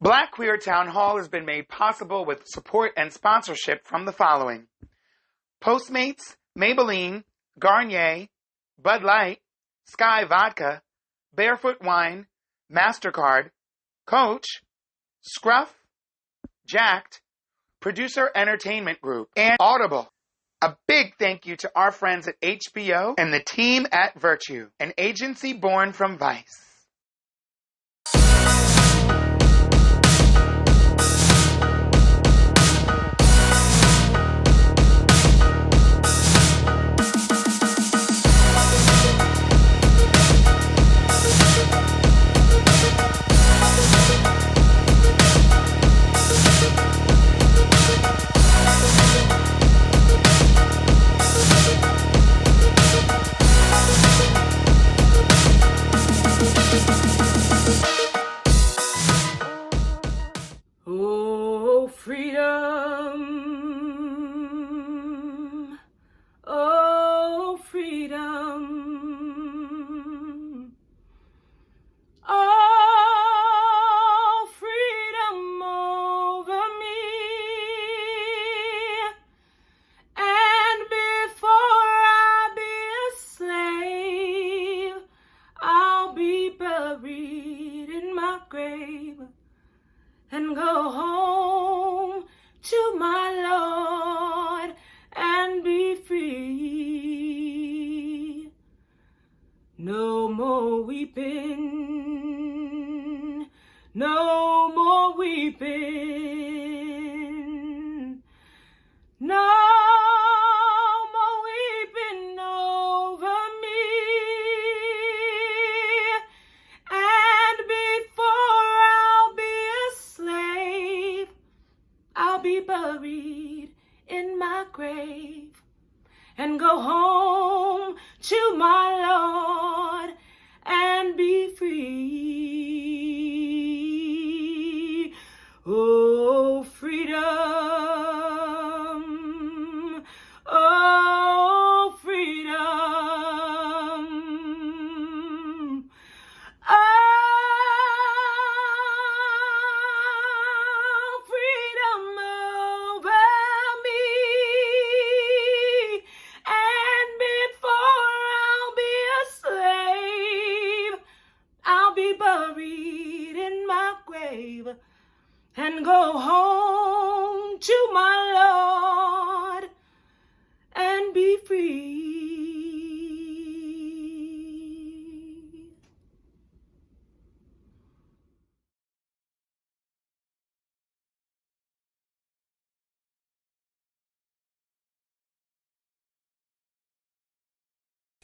Black Queer Town Hall has been made possible with support and sponsorship from the following: Postmates, Maybelline, Garnier, Bud Light, Sky Vodka, Barefoot Wine, MasterCard, Coach, Scruff, Jacked, Producer Entertainment Group, and Audible. A big thank you to our friends at HBO and the team at Virtue, an agency born from Vice.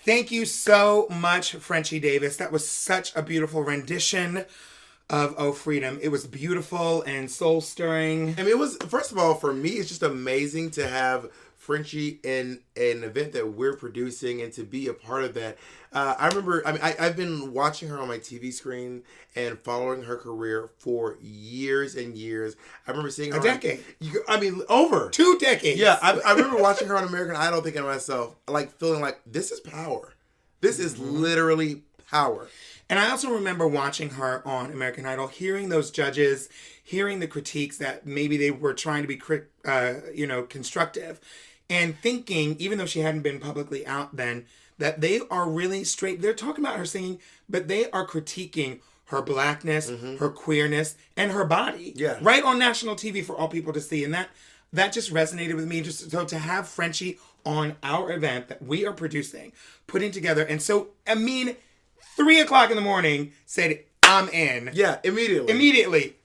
Thank you so much, Frenchie Davis. That was such a beautiful rendition of Oh Freedom. It was beautiful and soul-stirring. I mean, it was, first of all, for me, it's just amazing to have Frenchie in an event that we're producing and to be a part of that. I remember, I've been watching her on my TV screen and following her career for years and years. I remember seeing her. A decade. Over. 2 decades. Yeah, I remember watching her on American Idol thinking to myself, like, feeling like, this is power. This is literally power. And I also remember watching her on American Idol, hearing those judges, hearing the critiques that maybe they were trying to be, constructive, and thinking, even though she hadn't been publicly out then, that they are really straight. They're talking about her singing, but they are critiquing her blackness, her queerness, and her body. Yeah. Right on national TV for all people to see. And that just resonated with me. Just so to have Frenchie on our event that we are producing, putting together. And so, 3:00 in the morning, said, I'm in. Yeah, immediately.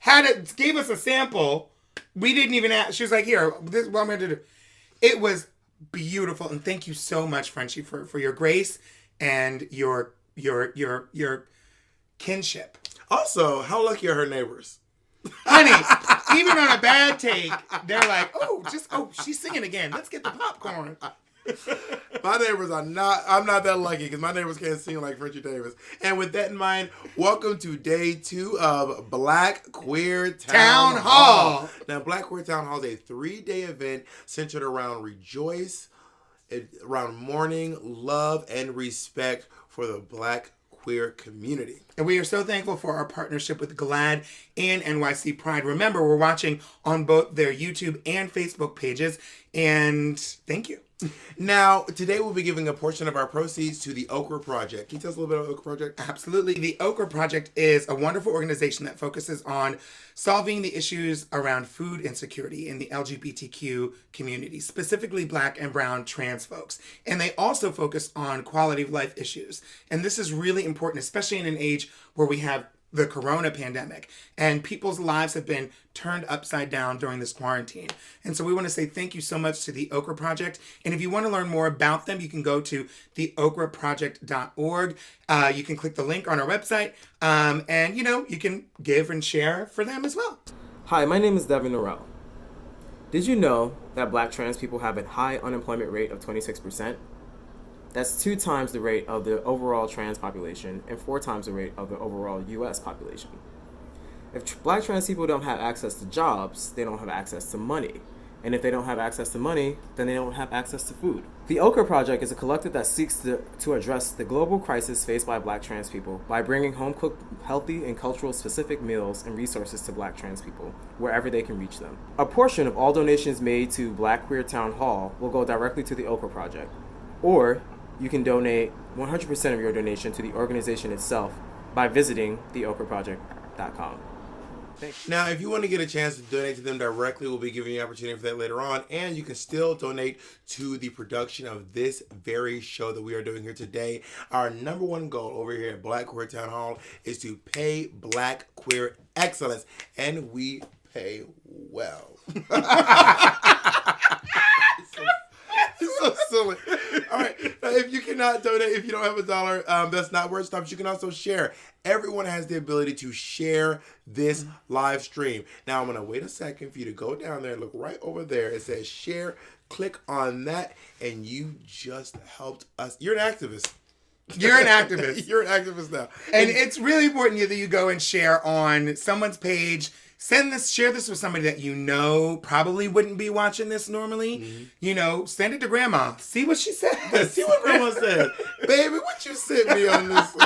Gave us a sample. We didn't even ask. She was like, here, this is what I'm going to do. It was beautiful. And thank you so much, Frenchie, for your grace and your kinship. Also, how lucky are her neighbors? Honey, even on a bad take, they're like, she's singing again. Let's get the popcorn. My neighbors I'm not that lucky because my neighbors can't sing like Frenchie Davis. And with that in mind, welcome to day 2 of Black Queer Town Hall. Now, Black Queer Town Hall is a 3-day event centered around rejoice, around mourning, love, and respect for the Black queer community. And we are so thankful for our partnership with GLAAD and NYC Pride. Remember, we're watching on both their YouTube and Facebook pages. And thank you. Now, today we'll be giving a portion of our proceeds to the Okra Project. Can you tell us a little bit about the Okra Project? Absolutely. The Okra Project is a wonderful organization that focuses on solving the issues around food insecurity in the LGBTQ community, specifically Black and brown trans folks. And they also focus on quality of life issues. And this is really important, especially in an age where we have the corona pandemic and people's lives have been turned upside down during this quarantine. And so we want to say thank you so much to the Okra Project. And if you want to learn more about them, you can go to theokraproject.org. You can click the link on our website and, you can give and share for them as well. Hi, my name is Devin Norrell. Did you know that Black trans people have a high unemployment rate of 26%? That's 2 times the rate of the overall trans population and 4 times the rate of the overall U.S. population. If Black trans people don't have access to jobs, they don't have access to money. And if they don't have access to money, then they don't have access to food. The Okra Project is a collective that seeks to address the global crisis faced by Black trans people by bringing home-cooked, healthy, and cultural specific meals and resources to Black trans people, wherever they can reach them. A portion of all donations made to Black Queer Town Hall will go directly to the Okra Project. Or you can donate 100% of your donation to the organization itself by visiting theokraproject.com. Now, if you want to get a chance to donate to them directly, we'll be giving you an opportunity for that later on. And you can still donate to the production of this very show that we are doing here today. Our number one goal over here at Black Queer Town Hall is to pay Black queer excellence. And we pay well. It's so silly. All right. Now, if you cannot donate, if you don't have $1, that's not where it stops. You can also share. Everyone has the ability to share this live stream. Now, I'm going to wait a second for you to go down there and look right over there. It says share. Click on that, and you just helped us. You're an activist. You're an activist. You're an activist now. And it's really important that you go and share on someone's page. Share this with somebody that you know probably wouldn't be watching this normally. Mm-hmm. Send it to grandma. See what she said. See what grandma said. Baby, what you sent me on this?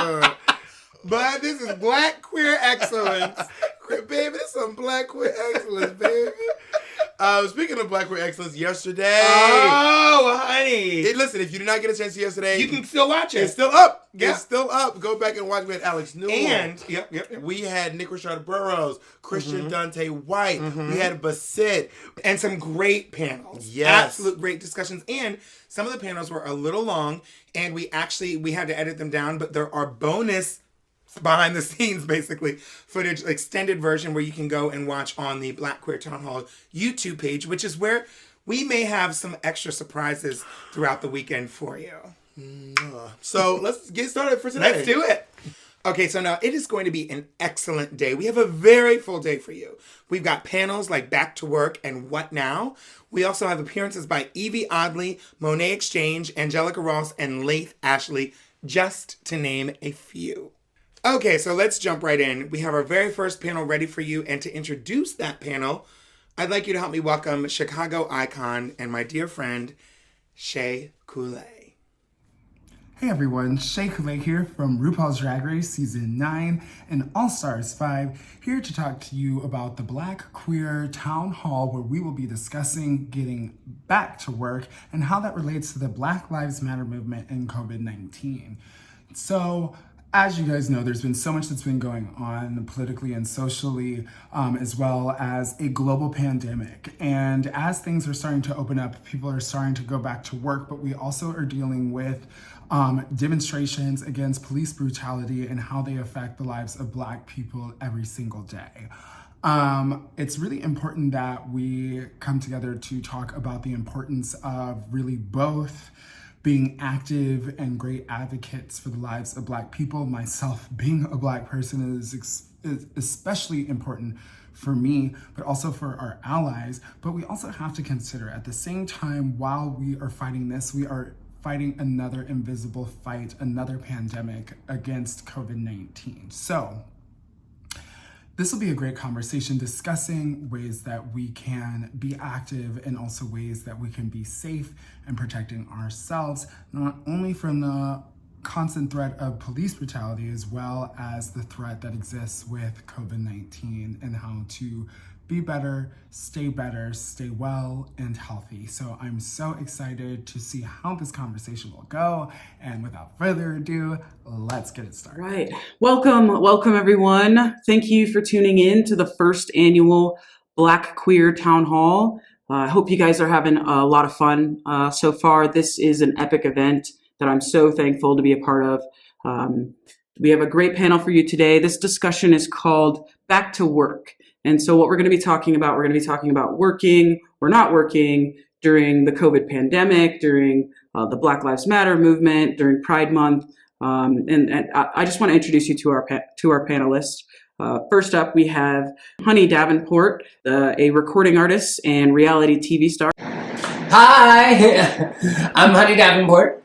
But this is Black Queer Excellence. Baby, this is some Black Queer Excellence, baby. Speaking of Black Queer Excellence, yesterday. Oh, honey. Listen, if you did not get a chance yesterday, you can still watch it. It's still up. Yep. It's still up. Go back and watch. We had Alex Newell. And, yep. We had Nick Rashard Burroughs, Christian Dante White. We had Bassett. And some great panels. Yes. Absolute great discussions. And some of the panels were a little long, and we had to edit them down, but there are bonus behind the scenes, basically, footage, extended version where you can go and watch on the Black Queer Town Hall YouTube page, which is where we may have some extra surprises throughout the weekend for you. So let's get started for today. Let's do it. Okay, so now it is going to be an excellent day. We have a very full day for you. We've got panels like Back to Work and What Now? We also have appearances by Evie Oddly, Monét Exchange, Angelica Ross, and Laith Ashley, just to name a few. Okay, so let's jump right in. We have our very first panel ready for you, and to introduce that panel, I'd like you to help me welcome Chicago icon and my dear friend, Shea Coulee. Hey everyone, Shea Coulee here from RuPaul's Drag Race Season 9 and All Stars 5, here to talk to you about the Black Queer Town Hall, where we will be discussing getting back to work and how that relates to the Black Lives Matter movement and COVID-19. So, as you guys know, there's been so much that's been going on politically and socially, as well as a global pandemic. And as things are starting to open up, people are starting to go back to work, but we also are dealing with demonstrations against police brutality and how they affect the lives of Black people every single day. It's really important that we come together to talk about the importance of really both being active and great advocates for the lives of Black people. Myself, being a Black person is especially important for me, but also for our allies. But we also have to consider at the same time, while we are fighting this, we are fighting another invisible fight, another pandemic against COVID-19. So this will be a great conversation discussing ways that we can be active and also ways that we can be safe and protecting ourselves, not only from the constant threat of police brutality, as well as the threat that exists with COVID-19, and how to be better, stay well, and healthy. So I'm so excited to see how this conversation will go. And without further ado, let's get it started. Right. Welcome everyone. Thank you for tuning in to the first annual Black Queer Town Hall. I hope you guys are having a lot of fun so far. This is an epic event that I'm so thankful to be a part of. We have a great panel for you today. This discussion is called Back to Werq. And so what we're going to be talking about working or not working during the COVID pandemic, during the Black Lives Matter movement, during Pride Month. And I just want to introduce you to our panelists. First up, we have Honey Davenport, a recording artist and reality TV star. Hi, I'm Honey Davenport.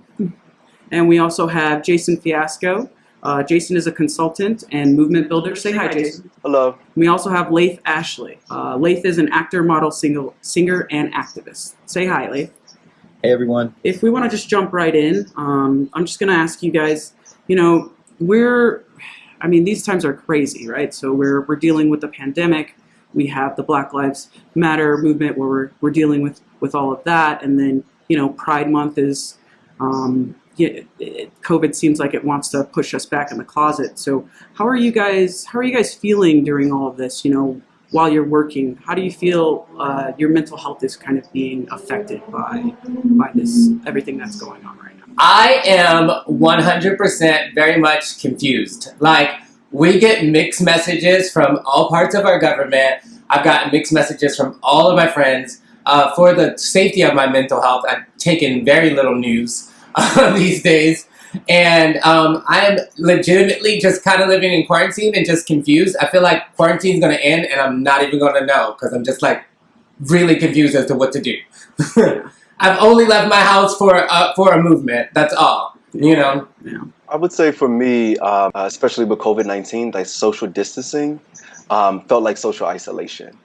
And we also have Jason Fiasco. Jason is a consultant and movement builder. Say hi, Jason. Hello. We also have Laith Ashley. Laith is an actor, model, singer, and activist. Say hi, Laith. Hey, everyone. If we want to just jump right in, I'm just going to ask you guys, these times are crazy, right? So we're dealing with the pandemic. We have the Black Lives Matter movement where we're dealing with all of that. And then, Pride Month is... COVID seems like it wants to push us back in the closet. So how are you guys feeling during all of this, while you're working? How do you feel your mental health is kind of being affected by this, everything that's going on right now? I am 100% very much confused. Like, we get mixed messages from all parts of our government. I've gotten mixed messages from all of my friends. For the safety of my mental health, I've taken very little news these days, and I am legitimately just kind of living in quarantine and just confused. I feel like quarantine's going to end and I'm not even going to know because I'm just like really confused as to what to do. I've only left my house for a movement. That's all, Yeah. I would say for me, especially with COVID-19, like social distancing felt like social isolation.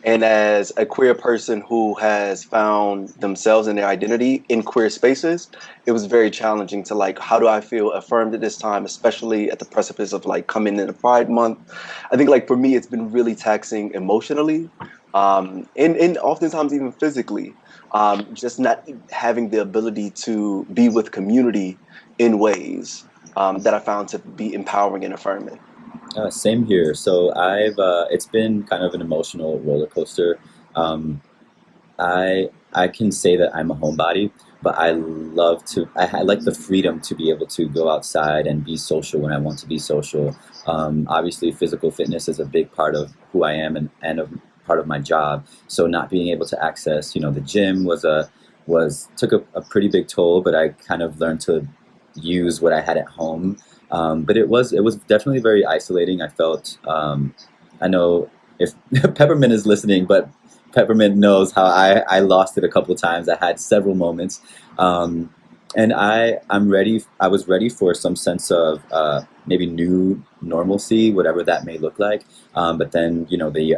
And as a queer person who has found themselves and their identity in queer spaces, it was very challenging to how do I feel affirmed at this time, especially at the precipice of coming into Pride Month. I think for me, it's been really taxing emotionally, and oftentimes even physically, just not having the ability to be with community in ways that I found to be empowering and affirming. Same here. So it's been kind of an emotional roller coaster. I can say that I'm a homebody, but I like the freedom to be able to go outside and be social when I want to be social. Obviously, physical fitness is a big part of who I am and a part of my job. So not being able to access, the gym took a pretty big toll, but I kind of learned to use what I had at home. But it was definitely very isolating. I felt, I know if Peppermint is listening, but Peppermint knows how I lost it a couple of times. I had several moments. And I was ready for some sense of maybe new normalcy, whatever that may look like. But then,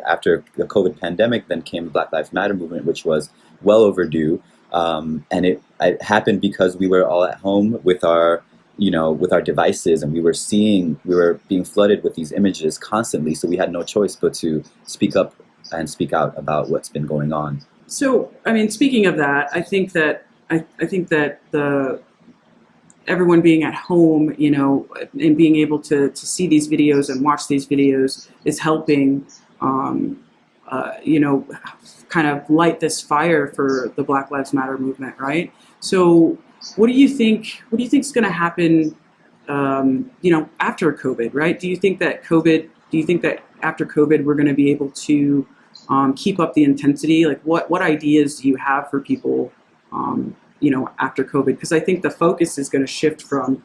after the COVID pandemic, then came the Black Lives Matter movement, which was well overdue. And it happened because we were all at home with our devices, and we were being flooded with these images constantly. So we had no choice but to speak up and speak out about what's been going on. So, speaking of that, I think that everyone being at home, and being able to see these videos and watch these videos is helping, kind of light this fire for the Black Lives Matter movement, right? So, what do you think is going to happen, after COVID, right? Do you think that after COVID we're going to be able to keep up the intensity? Like, what ideas do you have for people, after COVID? Because I think the focus is going to shift from,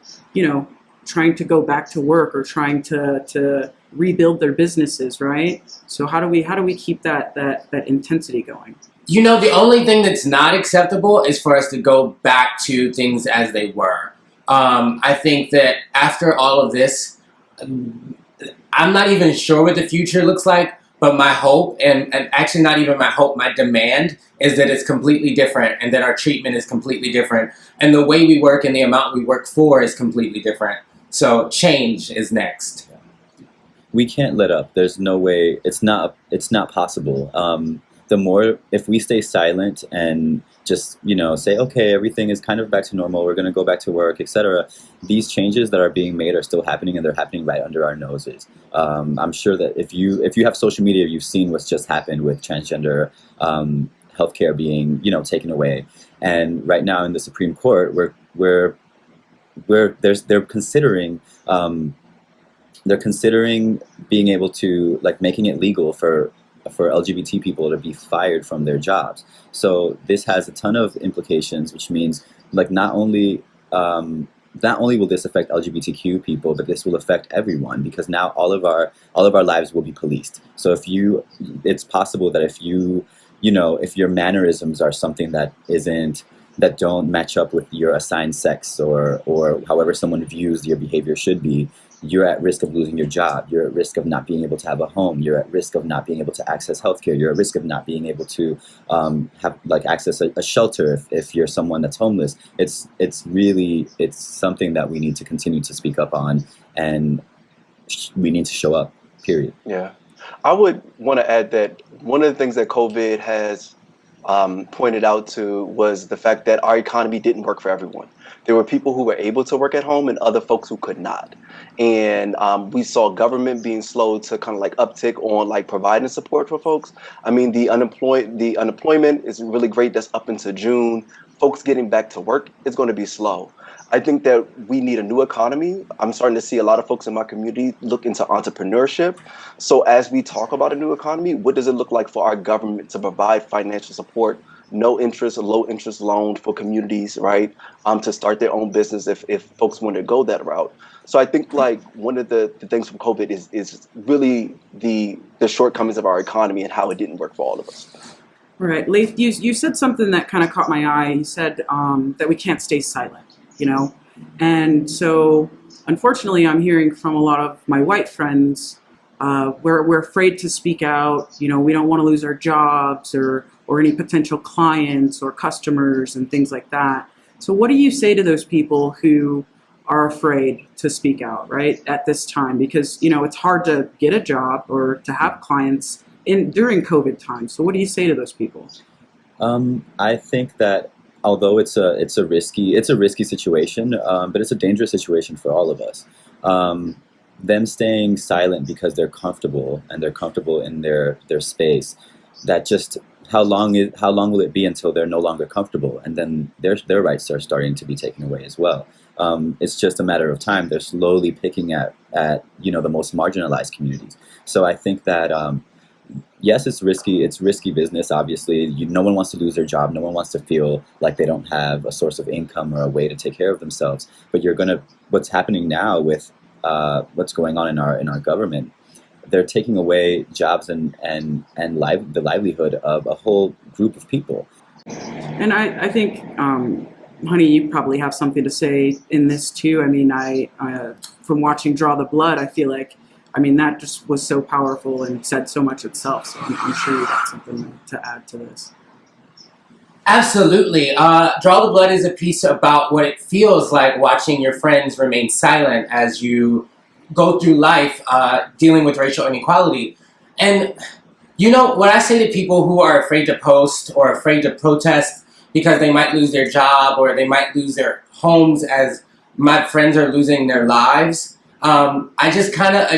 trying to go back to work or trying to rebuild their businesses, right? So how do we keep that intensity going? The only thing that's not acceptable is for us to go back to things as they were. I think that after all of this, I'm not even sure what the future looks like But my hope, and actually not even my hope, my demand is that it's completely different and that our treatment is completely different. And the way we work and the amount we work for is completely different. So change is next. We can't let up. There's no way. It's not possible. The more, if we stay silent and just, say, okay, everything is kind of back to normal, we're going to go back to work, etc. These changes that are being made are still happening, and they're happening right under our noses. I'm sure that if you have social media, you've seen what's just happened with transgender healthcare being, taken away. And right now in the Supreme Court, they're considering being able to, like, making it legal for LGBT people to be fired from their jobs. So this has a ton of implications, which means, like, not only will this affect LGBTQ people, but this will affect everyone, because now all of our lives will be policed. So it's possible that if your mannerisms are something that don't match up with your assigned sex or however someone views your behavior should be, you're at risk of losing your job. You're at risk of not being able to have a home. You're at risk of not being able to access healthcare. You're at risk of not being able to access a shelter if you're someone that's homeless. It's something that we need to continue to speak up on, and we need to show up, period. Yeah. I would want to add that one of the things that COVID has pointed out to was the fact that our economy didn't work for everyone. There were people who were able to work at home and other folks who could not. And we saw government being slow to kind of like uptick on like providing support for folks. I mean, the unemployment is really great. That's up into June. Folks getting back to work is going to be slow. I think that we need a new economy. I'm starting to see a lot of folks in my community look into entrepreneurship. So as we talk about a new economy, what does it look like for our government to provide financial support, no interest or low interest loans for communities, right? To start their own business if folks want to go that route. So I think like one of the things from COVID is really the shortcomings of our economy and how it didn't work for all of us. Right. Laith, you said something that kind of caught my eye. You said that we can't stay silent, And so, unfortunately, I'm hearing from a lot of my white friends, we're afraid to speak out. We don't want to lose our jobs or any potential clients or customers and things like that. So what do you say to those people who are afraid to speak out, right, at this time? Because, it's hard to get a job or to have clients during COVID time. So what do you say to those people? I think that although it's a risky situation, but it's a dangerous situation for all of us. Them staying silent because they're comfortable and they're comfortable in their space. That just how long will it be until they're no longer comfortable, and then their rights are starting to be taken away as well. It's just a matter of time. They're slowly picking at the most marginalized communities. So I think that. Yes, it's risky. It's risky business, obviously. No one wants to lose their job. No one wants to feel like they don't have a source of income or a way to take care of themselves. But what's happening now with what's going on in our government, they're taking away jobs and the livelihood of a whole group of people. And I think, Honey, you probably have something to say in this too. I mean, I from watching Draw the Blood, I feel like, that just was so powerful and said so much itself. So I'm sure you got something to add to this. Absolutely. Draw the Blood is a piece about what it feels like watching your friends remain silent as you go through life dealing with racial inequality. And, what I say to people who are afraid to post or afraid to protest because they might lose their job or they might lose their homes as my friends are losing their lives, I just kind of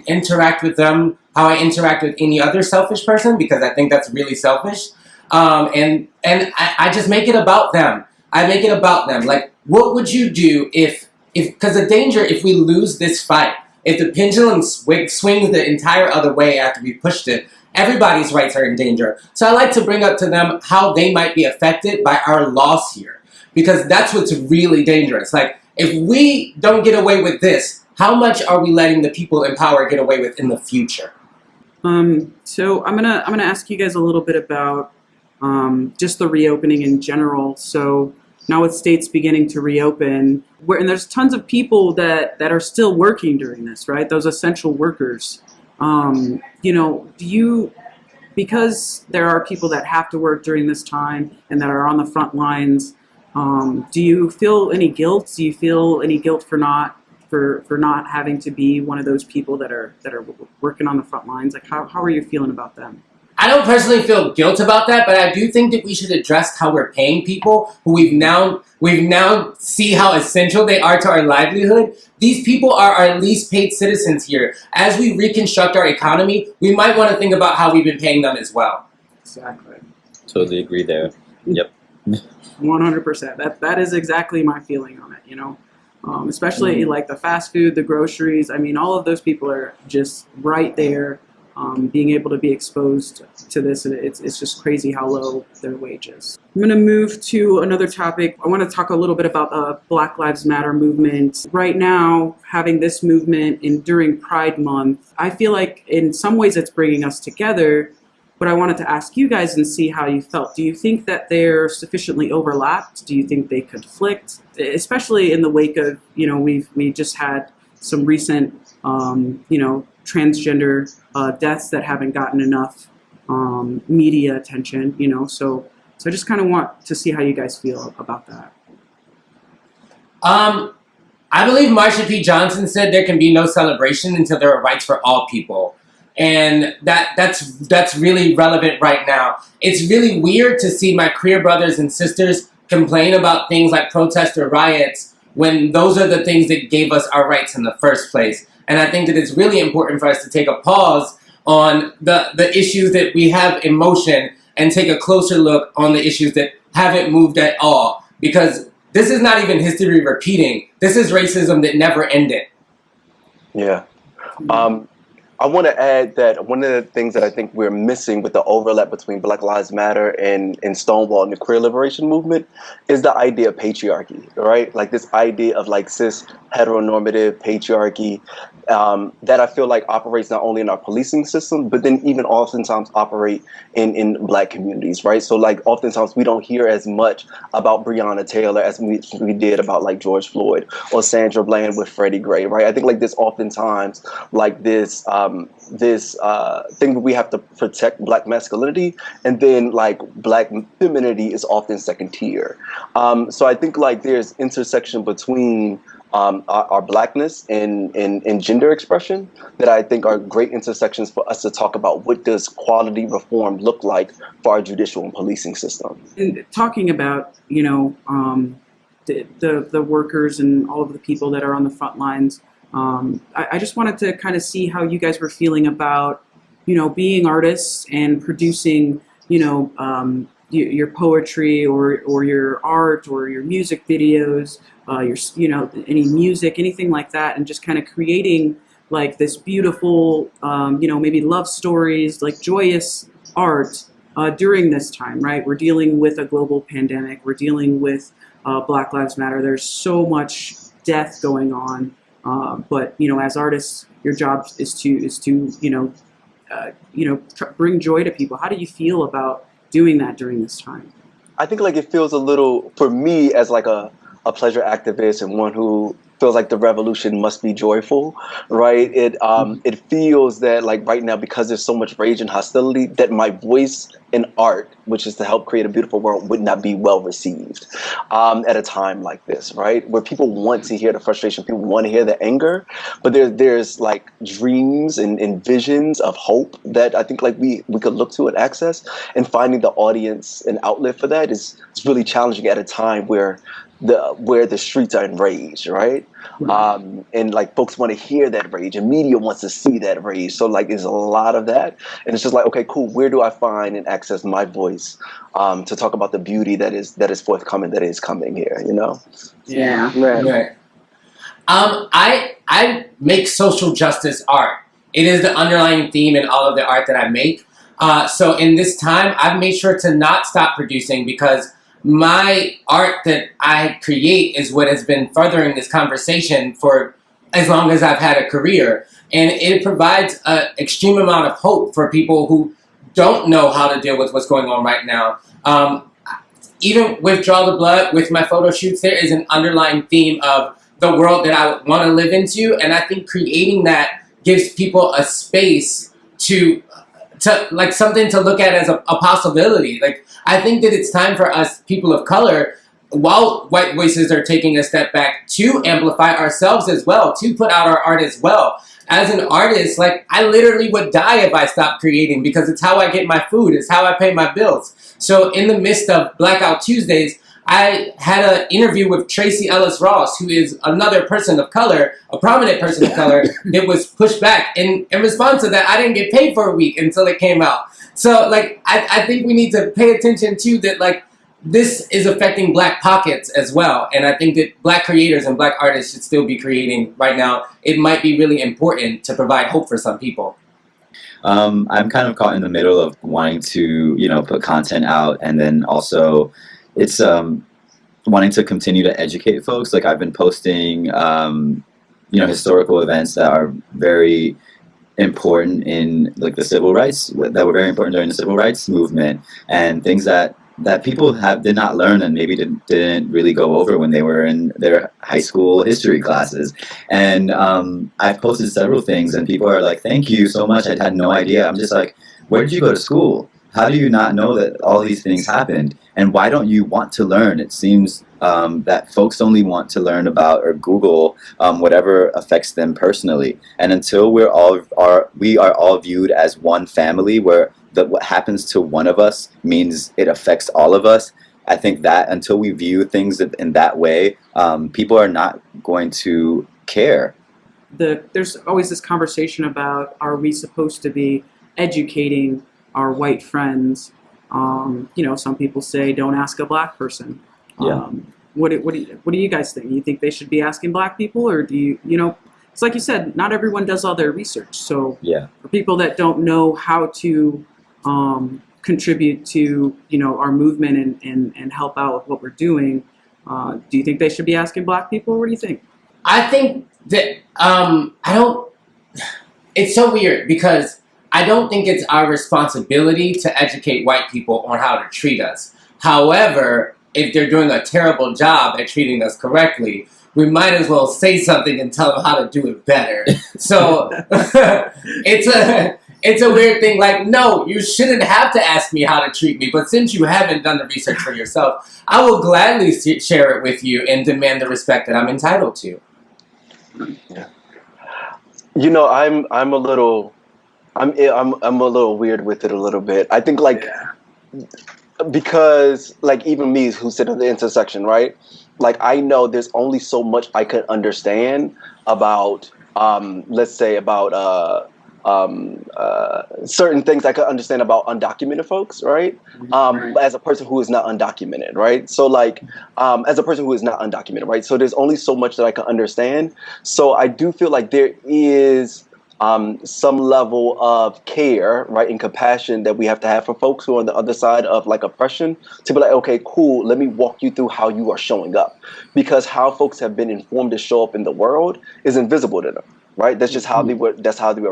interact with them how I interact with any other selfish person, because I think that's really selfish. And I just make it about them. I make it about them. Like, what would you do because the danger, if we lose this fight, if the pendulum swings the entire other way after we pushed it, everybody's rights are in danger. So I like to bring up to them how they might be affected by our loss here, because that's what's really dangerous. Like, if we don't get away with this, how much are we letting the people in power get away with in the future? So I'm gonna ask you guys a little bit about just the reopening in general. So now with states beginning to reopen, and there's tons of people that are still working during this, right? Those essential workers. Do you, because there are people that have to work during this time and that are on the front lines, do you feel any guilt? Do you feel any guilt for not having to be one of those people that are working on the front lines? Like, how are you feeling about them? I don't personally feel guilt about that, but I do think that we should address how we're paying people who we've now see how essential they are to our livelihood. These people are our least paid citizens here. As we reconstruct our economy, we might want to think about how we've been paying them as well. Exactly. Totally agree there. Yep. 100%. That is exactly my feeling on it. Especially like the fast food, the groceries. I mean, all of those people are just right there. Being able to be exposed to this, and it's just crazy how low their wage is. I'm going to move to another topic. I want to talk a little bit about the Black Lives Matter movement. Right now, having this movement during Pride Month, I feel like in some ways it's bringing us together, but I wanted to ask you guys and see how you felt. Do you think that they're sufficiently overlapped? Do you think they conflict? Especially in the wake of, we just had some recent, transgender deaths that haven't gotten enough media attention, so I just kind of want to see how you guys feel about that. I believe Marsha P. Johnson said there can be no celebration until there are rights for all people. And that's really relevant right now. It's really weird to see my queer brothers and sisters complain about things like protests or riots when those are the things that gave us our rights in the first place. And I think that it's really important for us to take a pause on the issues that we have in motion and take a closer look on the issues that haven't moved at all. Because this is not even history repeating. This is racism that never ended. Yeah. I want to add that one of the things that I think we're missing with the overlap between Black Lives Matter and Stonewall and the queer liberation movement is the idea of patriarchy, right? Like this idea of like cis heteronormative patriarchy that I feel like operates not only in our policing system, but then even oftentimes operate in Black communities, right? So like oftentimes we don't hear as much about Breonna Taylor as we did about like George Floyd or Sandra Bland with Freddie Gray, right? I think like this oftentimes like this thing that we have to protect Black masculinity, and then like Black femininity is often second tier. So I think like there's intersection between our Blackness and gender expression that I think are great intersections for us to talk about what does quality reform look like for our judicial and policing system. And talking about, the workers and all of the people that are on the front lines, I just wanted to kind of see how you guys were feeling about, being artists and producing, your poetry or your art or your music videos, any music, anything like that, and just kind of creating like this beautiful, maybe love stories, like joyous art during this time, right? We're dealing with a global pandemic. We're dealing with Black Lives Matter. There's so much death going on. But as artists, your job is to bring joy to people. How do you feel about doing that during this time? I think like it feels a little, for me as like a pleasure activist and one who feels like the revolution must be joyful, right? It feels that like right now, because there's so much rage and hostility, that my voice in art, which is to help create a beautiful world, would not be well received at a time like this, right? Where people want to hear the frustration, people want to hear the anger, but there's like dreams and visions of hope that I think like we could look to and access, and finding the audience and outlet for that is really challenging at a time where the streets are enraged, right? And like folks want to hear that rage, and media wants to see that rage. So like there's a lot of that, and it's just like, okay, cool. Where do I find and access my voice to talk about the beauty that is forthcoming, that is coming here? Yeah. Right. I make social justice art. It is the underlying theme in all of the art that I make. So in this time, I've made sure to not stop producing, because my art that I create is what has been furthering this conversation for as long as I've had a career. And it provides an extreme amount of hope for people who don't know how to deal with what's going on right now. Even with Draw the Blood, with my photo shoots, there is an underlying theme of the world that I want to live into. And I think creating that gives people a space to like something to look at as a possibility. Like, I think that it's time for us, people of color, while white voices are taking a step back, to amplify ourselves as well, to put out our art as well. As an artist, like, I literally would die if I stopped creating, because it's how I get my food, it's how I pay my bills. So in the midst of Blackout Tuesdays, I had an interview with Tracee Ellis Ross, who is another person of color, a prominent person of color, that was pushed back. And in response to that, I didn't get paid for a week until it came out. So, like, I think we need to pay attention to that, like, this is affecting Black pockets as well. And I think that Black creators and Black artists should still be creating right now. It might be really important to provide hope for some people. I'm kind of caught in the middle of wanting to, put content out, and then also it's wanting to continue to educate folks. Like, I've been posting, historical events that are very important in, like, the civil rights, that were very important during the civil rights movement, and things that people did not learn and maybe didn't really go over when they were in their high school history classes. And I've posted several things, and people are like, "Thank you so much. I had no idea." I'm just like, "Where did you go to school? How do you not know that all these things happened? And why don't you want to learn?" It seems that folks only want to learn about or Google whatever affects them personally. And until we are all viewed as one family, where what happens to one of us means it affects all of us, I think that until we view things in that way, people are not going to care. There's always this conversation about, are we supposed to be educating our white friends? Some people say, don't ask a Black person. Yeah. What do you guys think? You think they should be asking Black people, or do you it's like you said, not everyone does all their research. So yeah, for people that don't know how to contribute to our movement and help out with what we're doing, do you think they should be asking Black people? What do you think? I think that it's so weird, because I don't think it's our responsibility to educate white people on how to treat us. However, if they're doing a terrible job at treating us correctly, we might as well say something and tell them how to do it better. So it's a weird thing. Like, no, you shouldn't have to ask me how to treat me. But since you haven't done the research for yourself, I will gladly share it with you and demand the respect that I'm entitled to. Yeah. I'm a little weird with it a little bit. I think, like, because, like, even me who sit at the intersection, right? Like, I know there's only so much I could understand about, let's say, about certain things I could understand about undocumented folks, right? As a person who is not undocumented, right? So, like, as a person who is not undocumented, right? So there's only so much that I can understand. So I do feel like there is some level of care, right, and compassion that we have to have for folks who are on the other side of, like, oppression, to be like, okay, cool, let me walk you through how you are showing up, because how folks have been informed to show up in the world is invisible to them, right? That's just how they were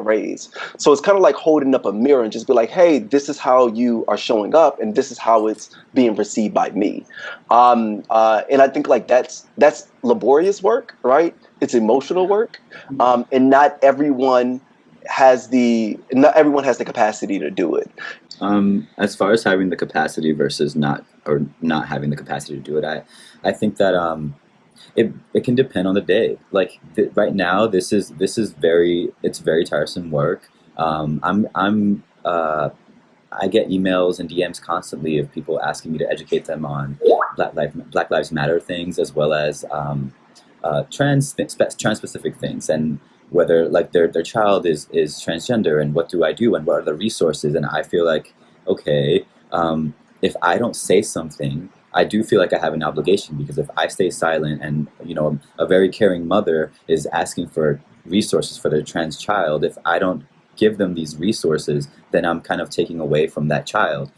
raised. So it's kind of like holding up a mirror and just be like, hey, this is how you are showing up, and this is how it's being received by me. And I think, like, that's laborious work, right? It's emotional work, and not everyone has the capacity to do it. As far as having the capacity versus not having the capacity to do it, I think that it can depend on the day. Like, right now, it's very tiresome work. I get emails and DMs constantly of people asking me to educate them on Black Lives Matter things, as well as trans specific things, and whether, like, their child is transgender, and what do I do, and what are the resources. And I feel like, okay, if I don't say something, I do feel like I have an obligation, because if I stay silent, and a very caring mother is asking for resources for their trans child, if I don't give them these resources, then I'm kind of taking away from that child.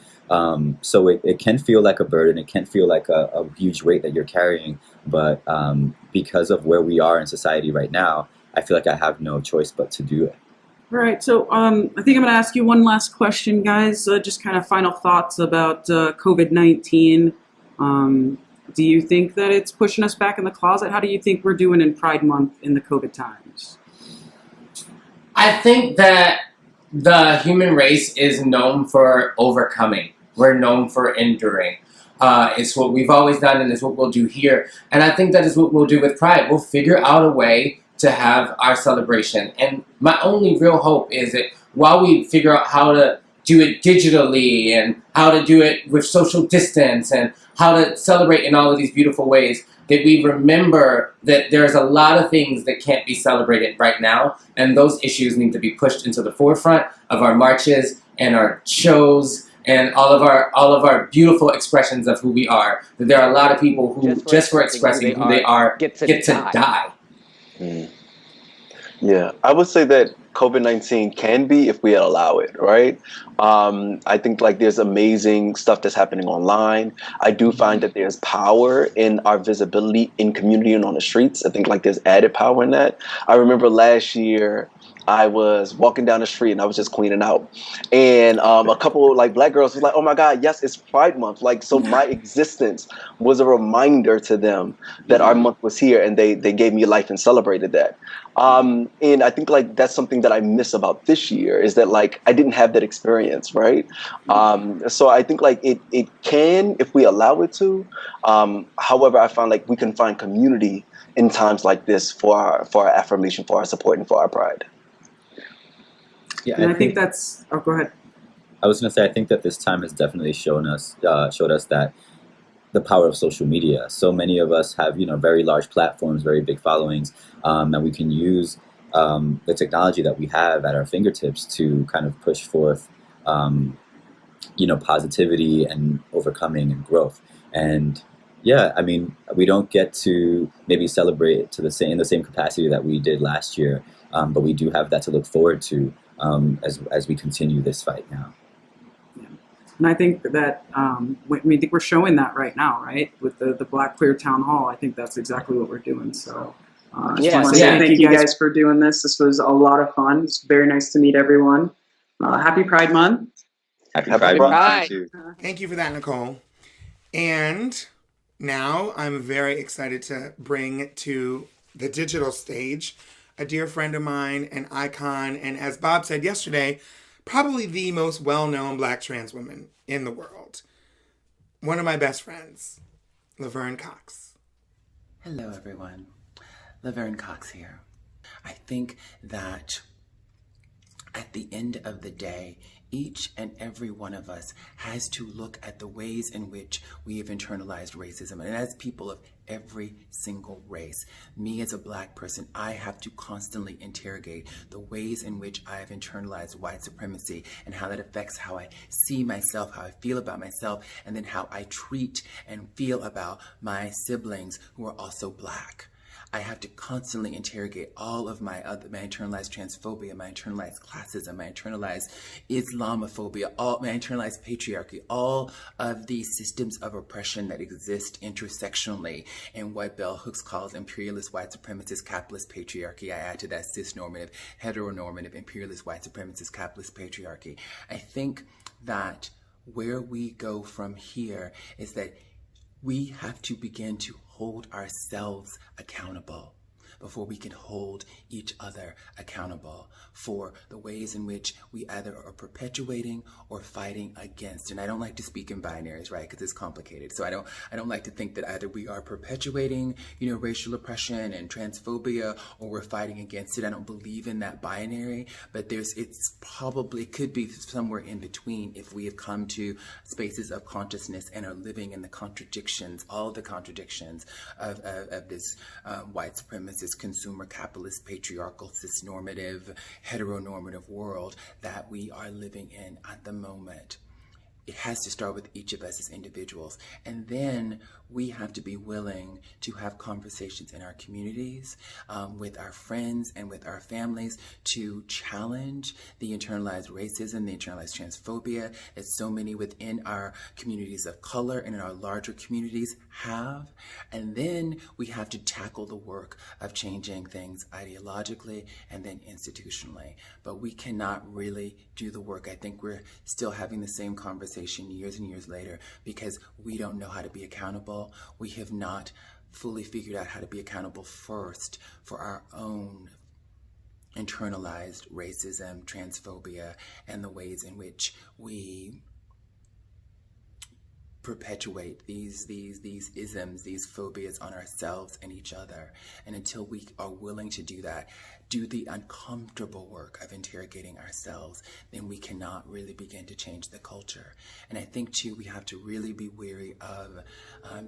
So it can feel like a burden. It can feel like a huge weight that you're carrying. But because of where we are in society right now, I feel like I have no choice but to do it. All right. So I think I'm going to ask you one last question, guys. Just kind of final thoughts about COVID-19. Do you think that it's pushing us back in the closet? How do you think we're doing in Pride Month in the COVID times? I think that the human race is known for overcoming. We're known for enduring. It's what we've always done, and it's what we'll do here. And I think that is what we'll do with Pride. We'll figure out a way to have our celebration. And my only real hope is that while we figure out how to do it digitally and how to do it with social distance and how to celebrate in all of these beautiful ways, that we remember that there's a lot of things that can't be celebrated right now, and those issues need to be pushed into the forefront of our marches and our shows and all of our beautiful expressions of who we are. That there are a lot of people who just for expressing who they are get to die. Mm. Yeah, I would say that COVID-19 can be if we allow it, right? I think like there's amazing stuff that's happening online. I do find that there's power in our visibility in community and on the streets. I think like there's added power in that. I remember last year I was walking down the street and I was just cleaning out. And a couple like black girls was like, oh my God, yes, it's Pride Month. Like, so my existence was a reminder to them that our month was here, and they gave me life and celebrated that. And I think like that's something that I miss about this year is that like I didn't have that experience, right? So I think like it can if we allow it to. However, I found like we can find community in times like this for our affirmation, for our support, and for our pride. Yeah, and I think that's. Oh, go ahead. I was going to say, I think that this time has definitely showed us that the power of social media. So many of us have, very large platforms, very big followings, and we can use the technology that we have at our fingertips to kind of push forth, positivity and overcoming and growth. And yeah, I mean, we don't get to maybe celebrate in the same capacity that we did last year, but we do have that to look forward to as we continue this fight now. And I think that I think we're showing that right now, right? With the Black Queer Town Hall, I think that's exactly what we're doing. So, thank you guys for doing this. This was a lot of fun. It's very nice to meet everyone. Happy Pride Month. Happy Pride Month. Thank you for that, Nicole. And now I'm very excited to bring to the digital stage a dear friend of mine, an icon, and as Bob said yesterday, probably the most well-known Black trans woman in the world. One of my best friends, Laverne Cox. Hello, everyone. Laverne Cox here. I think that at the end of the day, each and every one of us has to look at the ways in which we have internalized racism. And as people of every single race, me as a Black person, I have to constantly interrogate the ways in which I have internalized white supremacy and how that affects how I see myself, how I feel about myself, and then how I treat and feel about my siblings who are also Black. I have to constantly interrogate all of my internalized transphobia, my internalized classism, my internalized Islamophobia, my internalized patriarchy, all of these systems of oppression that exist intersectionally in what Bell Hooks calls imperialist, white supremacist, capitalist patriarchy. I add to that cisnormative, heteronormative, imperialist, white supremacist, capitalist patriarchy. I think that where we go from here is that we have to begin to hold ourselves accountable before we can hold each other accountable for the ways in which we either are perpetuating or fighting against. And I don't like to speak in binaries, right? Because it's complicated. So I don't like to think that either we are perpetuating, racial oppression and transphobia, or we're fighting against it. I don't believe in that binary, but it could be somewhere in between if we have come to spaces of consciousness and are living in the contradictions, all the contradictions of this white supremacist, consumer capitalist, patriarchal, cisnormative, heteronormative world that we are living in at the moment. It has to start with each of us as individuals. And then we have to be willing to have conversations in our communities, with our friends and with our families, to challenge the internalized racism, the internalized transphobia that so many within our communities of color and in our larger communities have. And then we have to tackle the work of changing things ideologically and then institutionally. But we cannot really do the work. I think we're still having the same conversation years and years later because we don't know how to be accountable. We have not fully figured out how to be accountable first for our own internalized racism, transphobia, and the ways in which we perpetuate these isms, these phobias on ourselves and each other. And until we are willing to do that, do the uncomfortable work of interrogating ourselves, then we cannot really begin to change the culture. And I think too, we have to really be wary of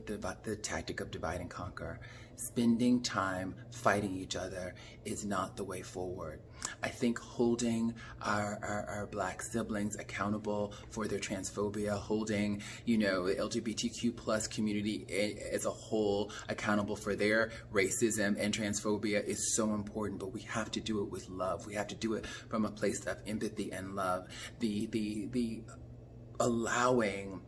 the tactic of divide and conquer. Spending time fighting each other is not the way forward. I think holding our Black siblings accountable for their transphobia, holding, the LGBTQ plus community as a whole accountable for their racism and transphobia is so important, but we have to do it with love. We have to do it from a place of empathy and love. The allowing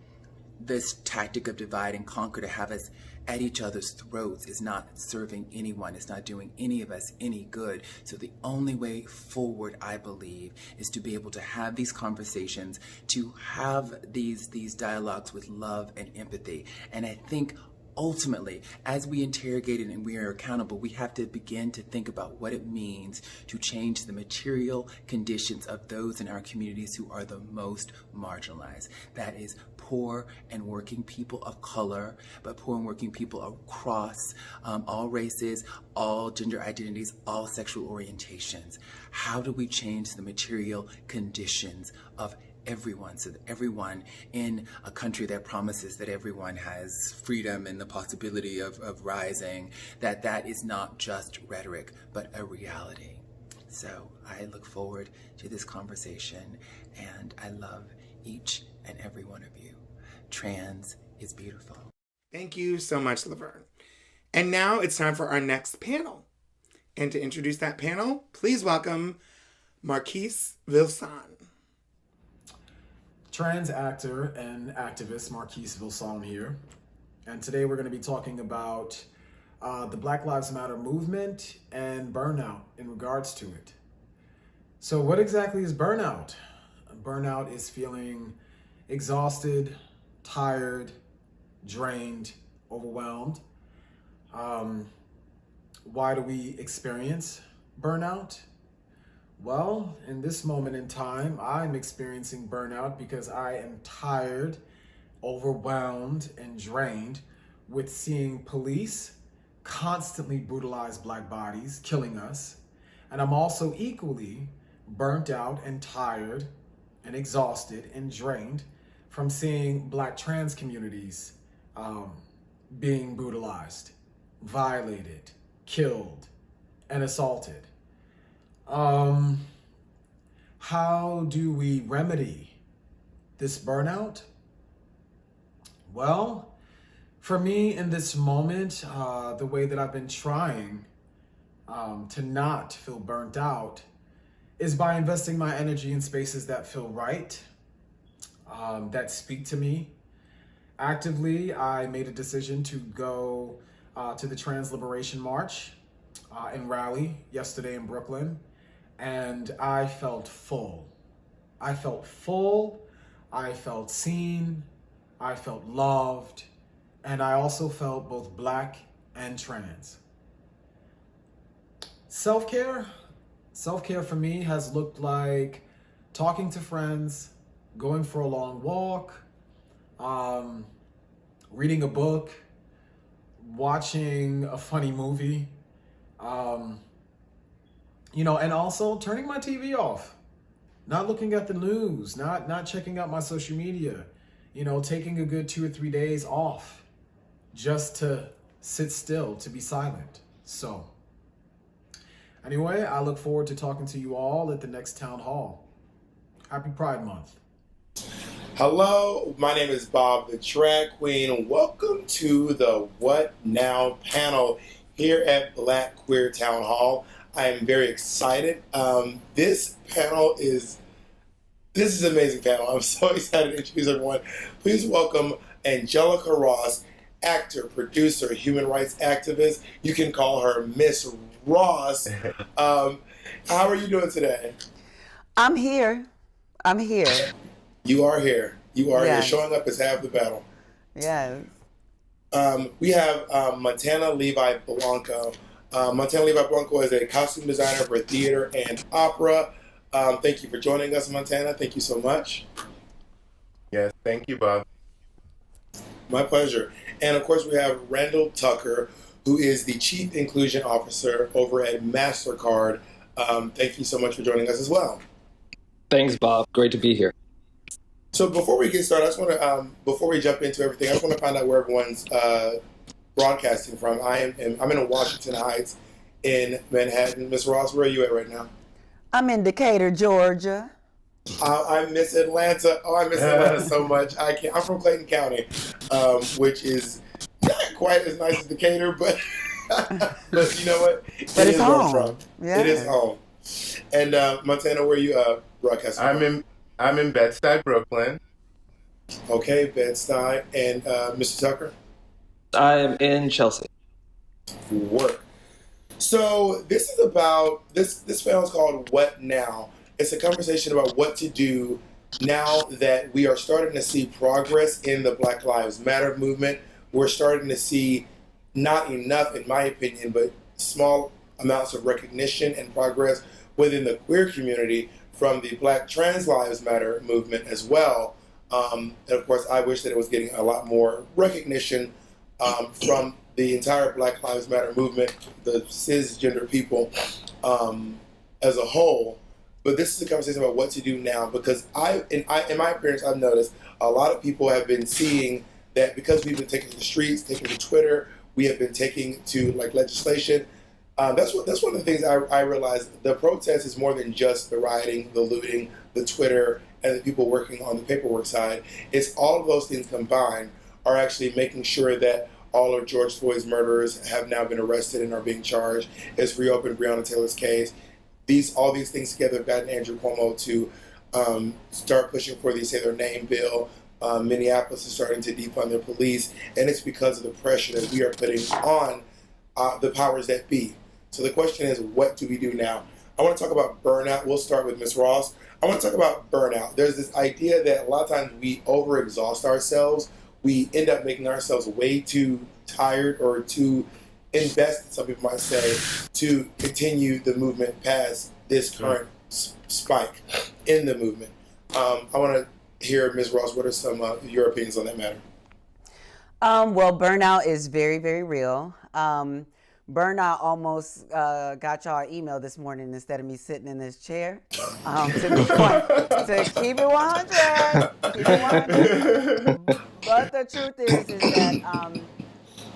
this tactic of divide and conquer to have us at each other's throats is not serving anyone. It's not doing any of us any good. So the only way forward, I believe, is to be able to have these conversations, to have these dialogues with love and empathy. And I think ultimately, as we interrogate it and we are accountable, we have to begin to think about what it means to change the material conditions of those in our communities who are the most marginalized. That is poor and working people of color, but poor and working people across all races, all gender identities, all sexual orientations. How do we change the material conditions of everyone, so that everyone in a country that promises that everyone has freedom and the possibility of rising, that is not just rhetoric, but a reality. So I look forward to this conversation, and I love each and every one of you. Trans is beautiful. Thank you so much, Laverne. And now it's time for our next panel. And to introduce that panel, please welcome Marquise Vilson. Trans actor and activist Marquise Vilson here. And today we're going to be talking about the Black Lives Matter movement and burnout in regards to it. So what exactly is burnout? Burnout is feeling exhausted, tired, drained, overwhelmed. Why do we experience burnout? Well, in this moment in time, I'm experiencing burnout because I am tired, overwhelmed, and drained with seeing police constantly brutalize Black bodies, killing us. And I'm also equally burnt out and tired and exhausted and drained from seeing Black trans communities being brutalized, violated, killed, and assaulted. How do we remedy this burnout? Well, for me in this moment, the way that I've been trying to not feel burnt out is by investing my energy in spaces that feel right, that speak to me. Actively, I made a decision to go to the Trans Liberation March and rally yesterday in Brooklyn. And I felt full. I felt full, I felt seen, I felt loved, and I also felt both Black and trans. Self-care for me has looked like talking to friends, going for a long walk, reading a book, watching a funny movie, and also turning my TV off, not looking at the news, not checking out my social media, taking a good 2 or 3 days off just to sit still, to be silent. So anyway, I look forward to talking to you all at the next town hall. Happy Pride Month. Hello, my name is Bob, the Drag Queen, and welcome to the What Now panel here at Black Queer Town Hall. I am very excited. This is an amazing panel. I'm so excited to introduce everyone. Please welcome Angelica Ross, actor, producer, human rights activist. You can call her Miss Ross. How are you doing today? I'm here. You are here. Yes. Showing up is half the battle. Yes. We have Levi Blanco. Montana Levi Blanco is a costume designer for theater and opera. Thank you for joining us, Montana. Thank you so much. Yes, thank you, Bob. My pleasure. And of course, we have Randall Tucker, who is the Chief Inclusion Officer over at MasterCard. Thank you so much for joining us as well. Thanks, Bob. Great to be here. So before we get started, I just want to, before we jump into everything, I just want to find out where everyone's broadcasting from. I'm in Washington Heights in Manhattan. Ms. Ross, where are you at right now? I'm in Decatur, Georgia. I miss Atlanta. Oh, I miss Atlanta so much. I'm from Clayton County, which is not quite as nice as Decatur, but but you know what? But it's home. Where I'm from. Yeah. It is home. And Montana, where are you broadcasting? I'm in Bed-Stuy, Brooklyn. Okay, Bed-Stuy. And Mr. Tucker? I'm in Chelsea. Werq. So this is about this panel is called What Now? It's a conversation about what to do now that we are starting to see progress in the Black Lives Matter movement. We're starting to see not enough, in my opinion, but small amounts of recognition and progress within the queer community from the Black Trans Lives Matter movement as well. And of course, I wish that it was getting a lot more recognition from the entire Black Lives Matter movement, the cisgender people as a whole. But this is a conversation about what to do now, because in my experience, I've noticed a lot of people have been seeing that because we've been taking to the streets, taking to Twitter, we have been taking to like legislation. That's one of the things I realized. The protest is more than just the rioting, the looting, the Twitter, and the people working on the paperwork side. It's all of those things combined are actually making sure that all of George Floyd's murderers have now been arrested and are being charged. It's reopened Breonna Taylor's case. All these things together have gotten Andrew Cuomo to start pushing for the Say Their Name bill. Minneapolis is starting to defund their police, and it's because of the pressure that we are putting on the powers that be. So the question is, what do we do now? I want to talk about burnout. We'll start with Ms. Ross. I want to talk about burnout. There's this idea that a lot of times we overexhaust ourselves. We end up making ourselves way too tired or too invested, some people might say, to continue the movement past this current spike in the movement. I want to hear, Ms. Ross, what are some of your opinions on that matter? Well, burnout is very, very real. Burnout almost got y'all an email this morning instead of me sitting in this chair. To keep it 100. Keep it 100. But the truth is that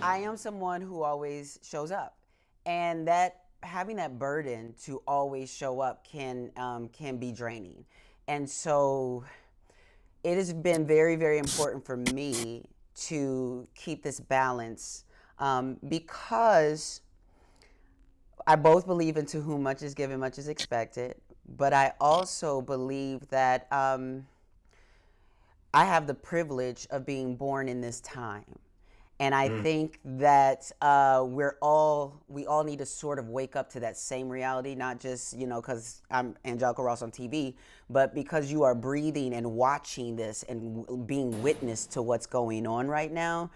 I am someone who always shows up, and that having that burden to always show up can be draining. And so it has been very, very important for me to keep this balance, because I both believe in to whom much is given, much is expected, but I also believe that I have the privilege of being born in this time. And I think that we all need to sort of wake up to that same reality, not just, because I'm Angelica Ross on TV, but because you are breathing and watching this and being witness to what's going on right now.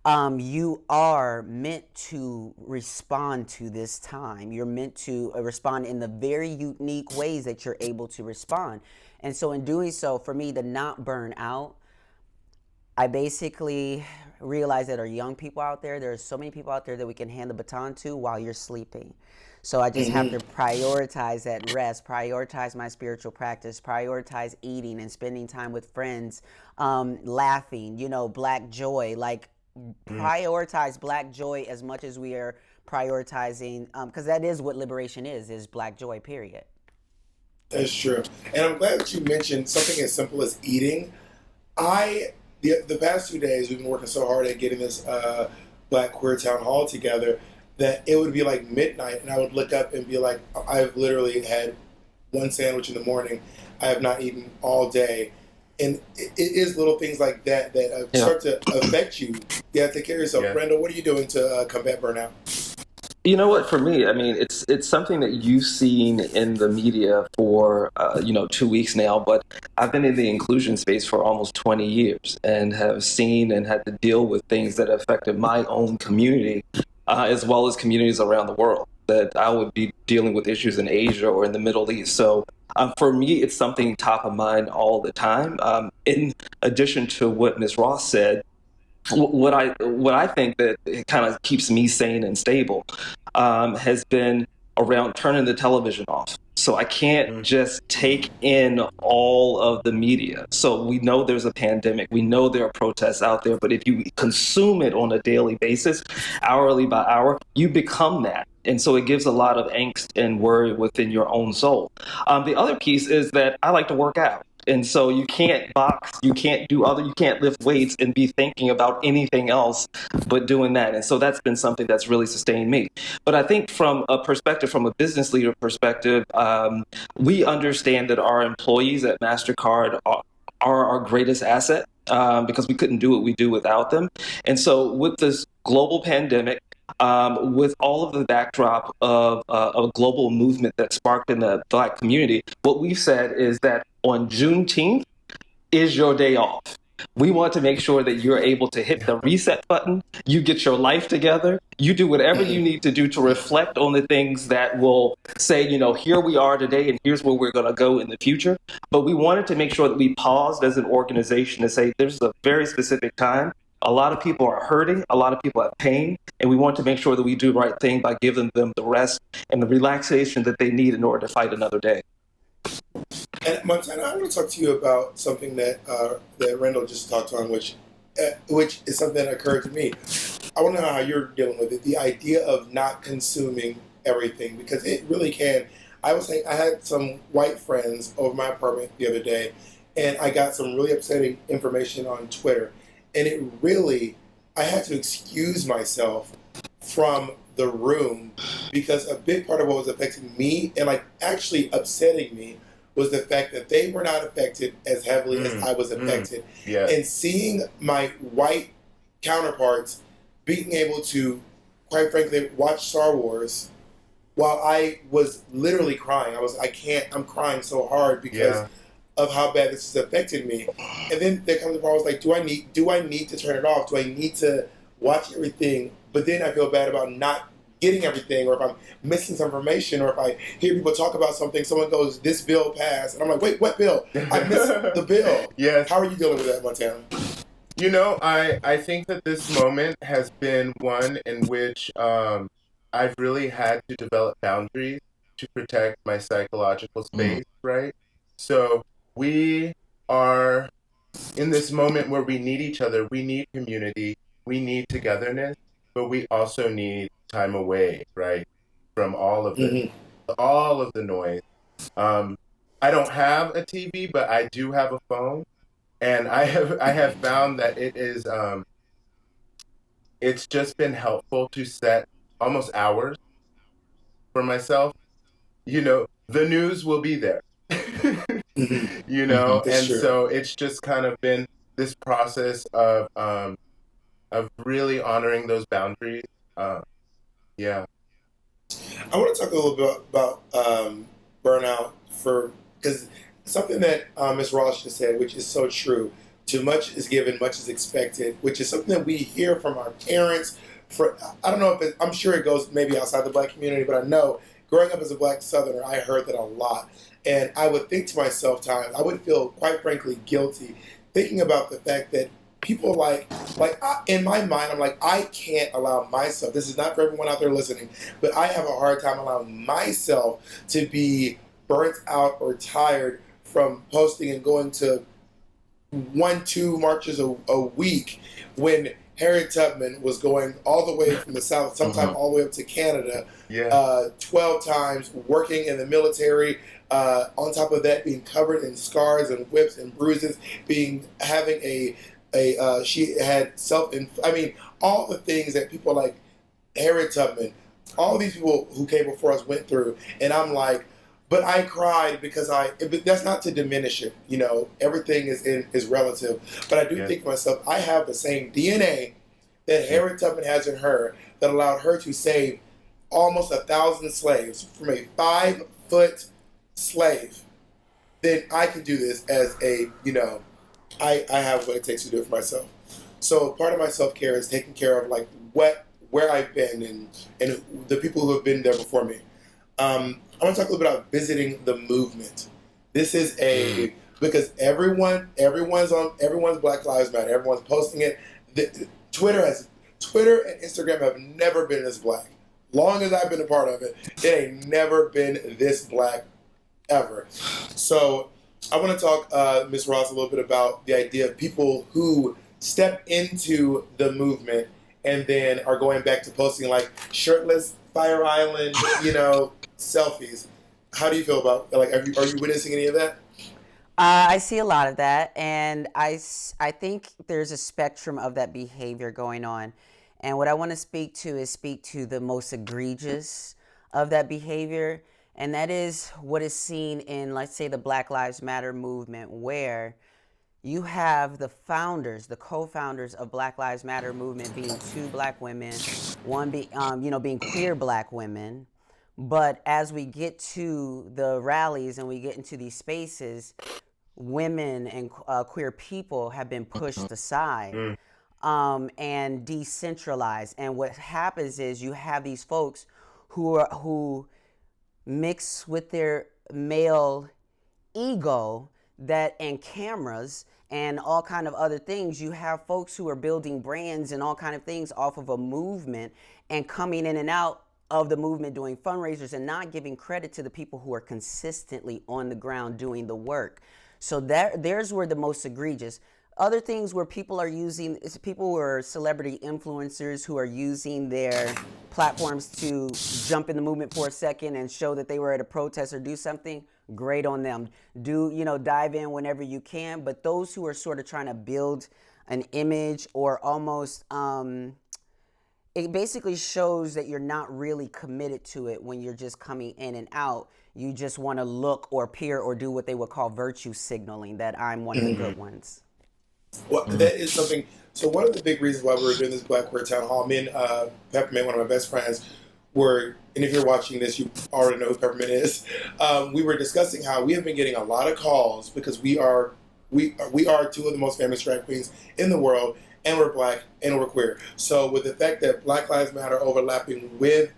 You are meant to respond to this time. You're meant to respond in the very unique ways that you're able to respond. And so in doing so, for me to not burn out, I basically realize that there are young people out there. There are so many people out there that we can hand the baton to while you're sleeping. So I just have to prioritize that rest, prioritize my spiritual practice, prioritize eating and spending time with friends, laughing, Black joy, prioritize Black joy as much as we are prioritizing, because that is what liberation is Black joy, period. That's true. And I'm glad that you mentioned something as simple as eating. The past 2 days, we've been working so hard at getting this Black Queer Town Hall together that it would be like midnight, and I would look up and be like, I've literally had one sandwich in the morning. I have not eaten all day. And it is little things like that that start to affect you. You have to take care of yourself. Yeah. Randall, what are you doing to combat burnout? You know what? For me, I mean, it's something that you've seen in the media for 2 weeks now. But I've been in the inclusion space for almost 20 years and have seen and had to deal with things that affected my own community as well as communities around the world, that I would be dealing with issues in Asia or in the Middle East. So for me, it's something top of mind all the time. In addition to what Ms. Ross said, what I think that it kind of keeps me sane and stable has been around turning the television off. So I can't just take in all of the media. So we know there's a pandemic. We know there are protests out there. But if you consume it on a daily basis, hourly by hour, you become that. And so it gives a lot of angst and worry within your own soul. The other piece is that I like to work out. And so you can't box, you can't lift weights and be thinking about anything else but doing that. And so that's been something that's really sustained me. But I think from a business leader perspective, we understand that our employees at MasterCard are our greatest asset because we couldn't do what we do without them. And so with this global pandemic, with all of the backdrop of a global movement that sparked in the Black community, what we've said is that on Juneteenth is your day off. We want to make sure that you're able to hit the reset button, you get your life together, you do whatever you need to do to reflect on the things that will say, here we are today and here's where we're going to go in the future. But we wanted to make sure that we paused as an organization to say there's a very specific time. A lot of people are hurting, a lot of people have pain, and we want to make sure that we do the right thing by giving them the rest and the relaxation that they need in order to fight another day. And Montana, I want to talk to you about something that Randall just talked on, which is something that occurred to me. I want to know how you're dealing with it. The idea of not consuming everything, because it really can. I was saying I had some white friends over my apartment the other day, and I got some really upsetting information on Twitter, and it really, I had to excuse myself from the room because a big part of what was affecting me and actually upsetting me was the fact that they were not affected as heavily as I was affected. Yeah. And seeing my white counterparts being able to, quite frankly, watch Star Wars while I was literally crying. I'm crying so hard because of how bad this has affected me. And then there comes the part I was like, do I need to turn it off? Do I need to watch everything? But then I feel bad about not getting everything, or if I'm missing some information, or if I hear people talk about something, someone goes, this bill passed, and I'm like, wait, what bill? I missed the bill. Yes. How are you dealing with that, Montana? I think that this moment has been one in which I've really had to develop boundaries to protect my psychological space, right? So we are in this moment where we need each other, we need community, we need togetherness, but we also need time away, right, from all of the noise. I don't have a TV, but I do have a phone, and I have found that it is it's just been helpful to set almost hours for myself. The news will be there, and true. so it's just kind of been this process of really honoring those boundaries. Yeah. I want to talk a little bit about burnout because something that Ms. Ross just said, which is so true. Too much is given, much is expected, which is something that we hear from our parents. I don't know I'm sure it goes maybe outside the Black community, but I know growing up as a Black Southerner, I heard that a lot. And I would think to myself times, I would feel quite frankly guilty thinking about the fact that people in my mind, I'm like, I can't allow myself, this is not for everyone out there listening, but I have a hard time allowing myself to be burnt out or tired from posting and going to 1-2 marches a week when Harriet Tubman was going all the way from the South, sometime all the way up to Canada, 12 times, working in the military, on top of that being covered in scars and whips and bruises, having she had all the things that people like Harriet Tubman, all these people who came before us went through, and I'm like, but I cried because but that's not to diminish it, everything is relative, but I do think to myself, I have the same DNA that Harriet Tubman has in her that allowed her to save almost 1,000 slaves from a 5-foot slave. Then I can do this as I have what it takes to do it for myself. So part of my self-care is taking care of what where I've been and the people who have been there before me. I want to talk a little bit about visiting the movement. This is because everyone's Black Lives Matter. Everyone's posting it. Twitter and Instagram have never been this black. Long as I've been a part of it, it ain't never been this black ever. So I want to talk, Ms. Ross, a little bit about the idea of people who step into the movement and then are going back to posting like shirtless Fire Island, selfies. How do you feel about, like, are you witnessing any of that? I see a lot of that, and I think there's a spectrum of that behavior going on. And what I want to speak to the most egregious of that behavior, and that is what is seen in, let's say, the Black Lives Matter movement, where you have the founders, the co-founders of Black Lives Matter movement being two black women, one being queer black women. But as we get to the rallies and we get into these spaces, women and queer people have been pushed aside and decentralized. And what happens is you have these folks who mix with their male ego and cameras and all kind of other things. You have folks who are building brands and all kind of things off of a movement and coming in and out of the movement doing fundraisers and not giving credit to the people who are consistently on the ground doing the work. So there's where the most egregious. Other things where people who are celebrity influencers who are using their platforms to jump in the movement for a second and show that they were at a protest or do something, great on them. Dive in whenever you can. But those who are sort of trying to build an image or almost, it basically shows that you're not really committed to it when you're just coming in and out. You just want to look or appear or do what they would call virtue signaling, that I'm one of the good ones. Well, that is something. So one of the big reasons why we were doing this Black Queer Town Hall, me and Peppermint, one of my best friends, were, and if you're watching this, you already know who Peppermint is. We were discussing how we have been getting a lot of calls because we are two of the most famous drag queens in the world, and we're black and we're queer. So with the fact that Black Lives Matter overlapping with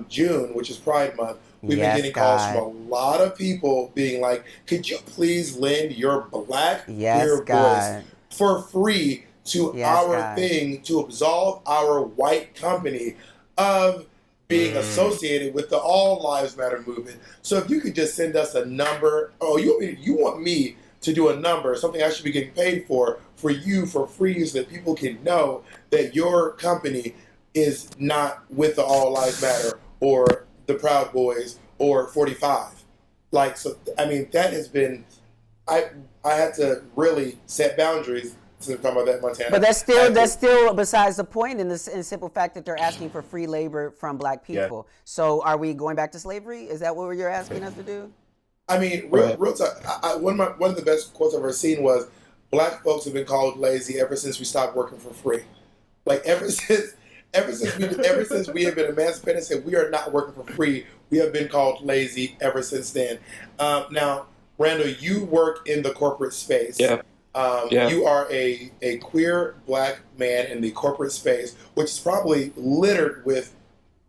June, which is Pride Month, we've been getting calls from a lot of people being like, could you please lend your black queer voice for free to our thing to absolve our white company of being associated with the All Lives Matter movement. So if you could just send us a number, you want me to do a number, something I should be getting paid for you for free, so that people can know that your company is not with the All Lives Matter or the Proud Boys or 45. That has been, I had to really set boundaries to talk about that, Montana. But that's still besides the point in the simple fact that they're asking for free labor from black people. Yeah. So are we going back to slavery? Is that what you're asking us to do? I mean, real talk. One of the best quotes I've ever seen was, "Black folks have been called lazy ever since we stopped working for free." Like ever since we have been emancipated and said we are not working for free, we have been called lazy ever since then. Now, Randall, you work in the corporate space. Yeah. You are a queer black man in the corporate space, which is probably littered with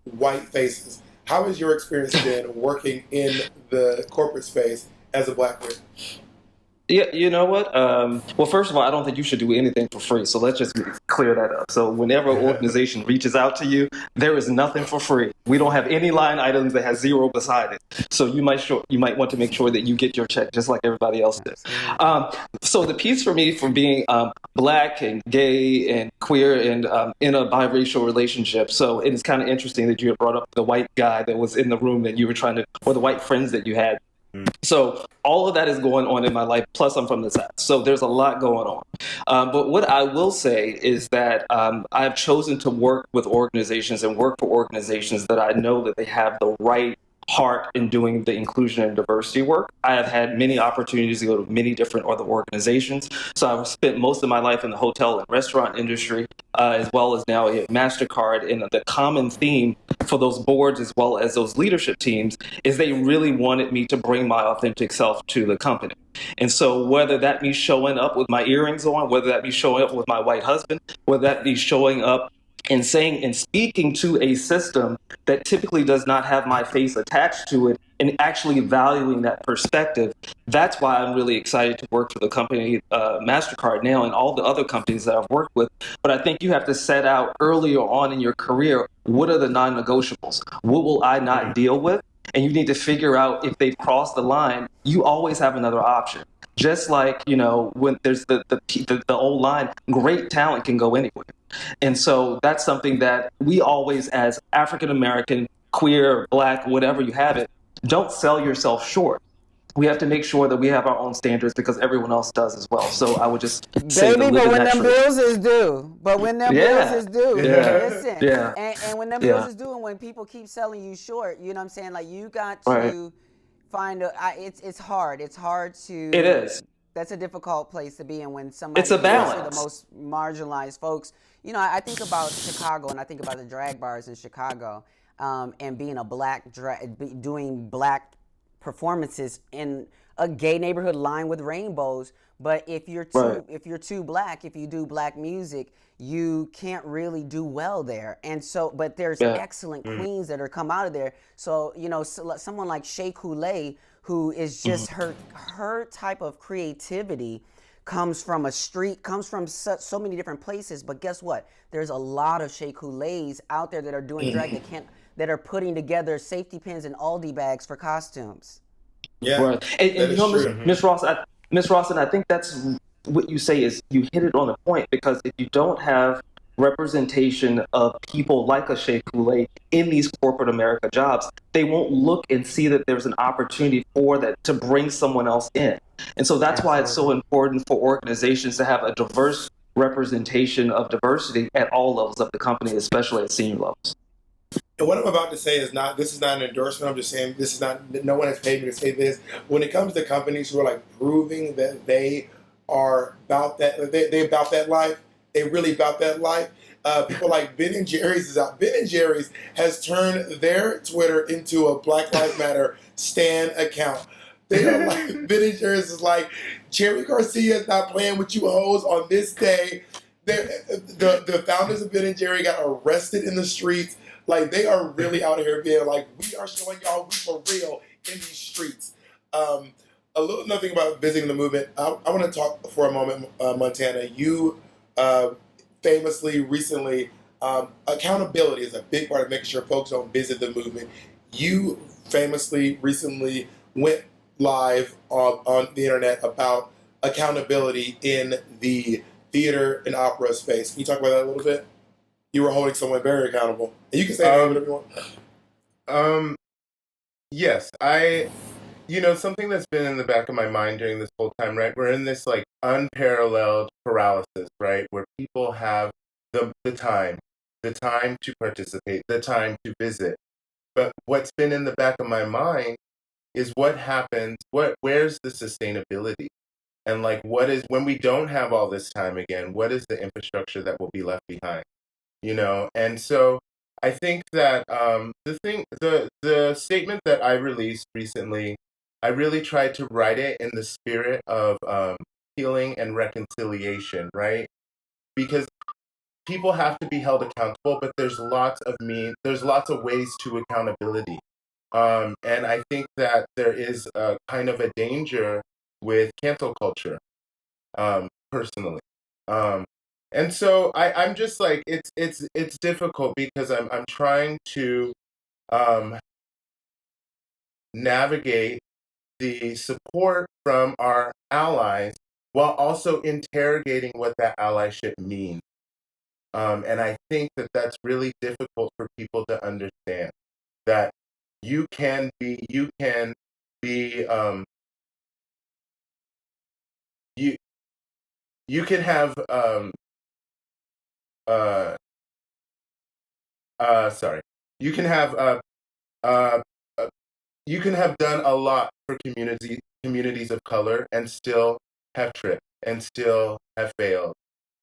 white faces. How has your experience been working in the corporate space as a black queer? Yeah, you know what? Well, first of all, I don't think you should do anything for free. So let's just clear that up. So whenever an organization reaches out to you, there is nothing for free. We don't have any line items that has zero beside it. So you might want to make sure that you get your check just like everybody else does. So the piece for me for being black and gay and queer and in a biracial relationship. So it is kind of interesting that you had brought up the white guy that was in the room that you were or the white friends that you had. So all of that is going on in my life, plus I'm from the South. So there's a lot going on. But what I will say is that I've chosen to work with organizations and work for organizations that I know that they have the right heart in doing the inclusion and diversity work. I have had many opportunities to go to many different other organizations. So I've spent most of my life in the hotel and restaurant industry, as well as now at MasterCard. And the common theme for those boards as well as those leadership teams is they really wanted me to bring my authentic self to the company. And so whether that be showing up with my earrings on, whether that be showing up with my white husband, whether that be showing up and saying and speaking to a system that typically does not have my face attached to it and actually valuing that perspective. That's why I'm really excited to work for the company MasterCard now and all the other companies that I've worked with. But I think you have to set out earlier on in your career, what are the non-negotiables? What will I not deal with? And you need to figure out if they've crossed the line, you always have another option. Just like, when there's the old line, great talent can go anywhere. And so that's something that we always, as African American, queer, Black, whatever you have it, don't sell yourself short. We have to make sure that we have our own standards because everyone else does as well. So I would just say, baby, but when them bills is due, listen, and when them bills is due, and when people keep selling you short, you know what I'm saying? Like, you got to find it's hard. It's hard to. It is. That's a difficult place to be in when somebody. It's a balance. Especially the most marginalized folks. I think about Chicago, and I think about the drag bars in Chicago, and being a Black doing Black performances in a gay neighborhood lined with rainbows. But if you're too Black, if you do Black music, you can't really do well there. And so, but there's excellent queens that are come out of there. So someone like Shea Coulee, who is just her type of creativity comes from so many different places. But guess what? There's a lot of Shea Coulees out there that are doing drag that are putting together safety pins and Aldi bags for costumes. Yeah, right. And Miss Ross, and I think that's what you say is you hit it on the point, because if you don't have representation of people like a Shea Coulee in these corporate America jobs, they won't look and see that there's an opportunity for that to bring someone else in. And so that's why it's so important for organizations to have a diverse representation of diversity at all levels of the company, especially at senior levels. And what I'm about to say this is not an endorsement. I'm just saying no one has paid me to say this. When it comes to companies who are like proving that they are about that, they about that life, they really about that life. People like Ben and Jerry's is out. Ben and Jerry's has turned their Twitter into a Black Lives Matter stan account. They are like, Ben and Jerry's is like, Jerry Garcia is not playing with you hoes on this day. The founders of Ben and Jerry got arrested in the streets. Like, they are really out here being like, we are showing y'all we for real in these streets. A little nothing about visiting the movement. I want to talk for a moment, Montana. You famously recently, accountability is a big part of making sure folks don't visit the movement. You famously recently went live on the internet about accountability in the theater and opera space. Can you talk about that a little bit? You were holding someone very accountable. And you can say that whatever you want. Yes, something that's been in the back of my mind during this whole time, right? We're in this like unparalleled paralysis, right? Where people have the time to participate, the time to visit. But what's been in the back of my mind is what happens, where's the sustainability? And like, when we don't have all this time again, what is the infrastructure that will be left behind? And so I think that the statement that I released recently, I really tried to write it in the spirit of healing and reconciliation, right? Because people have to be held accountable, but there's lots of ways to accountability. And I think that there is a kind of a danger with cancel culture, personally. And so I'm just like, it's difficult because I'm trying to navigate the support from our allies while also interrogating what that allyship means. And I think that that's really difficult for people to understand, that you can have you can have done a lot for communities of color and still have tripped and still have failed.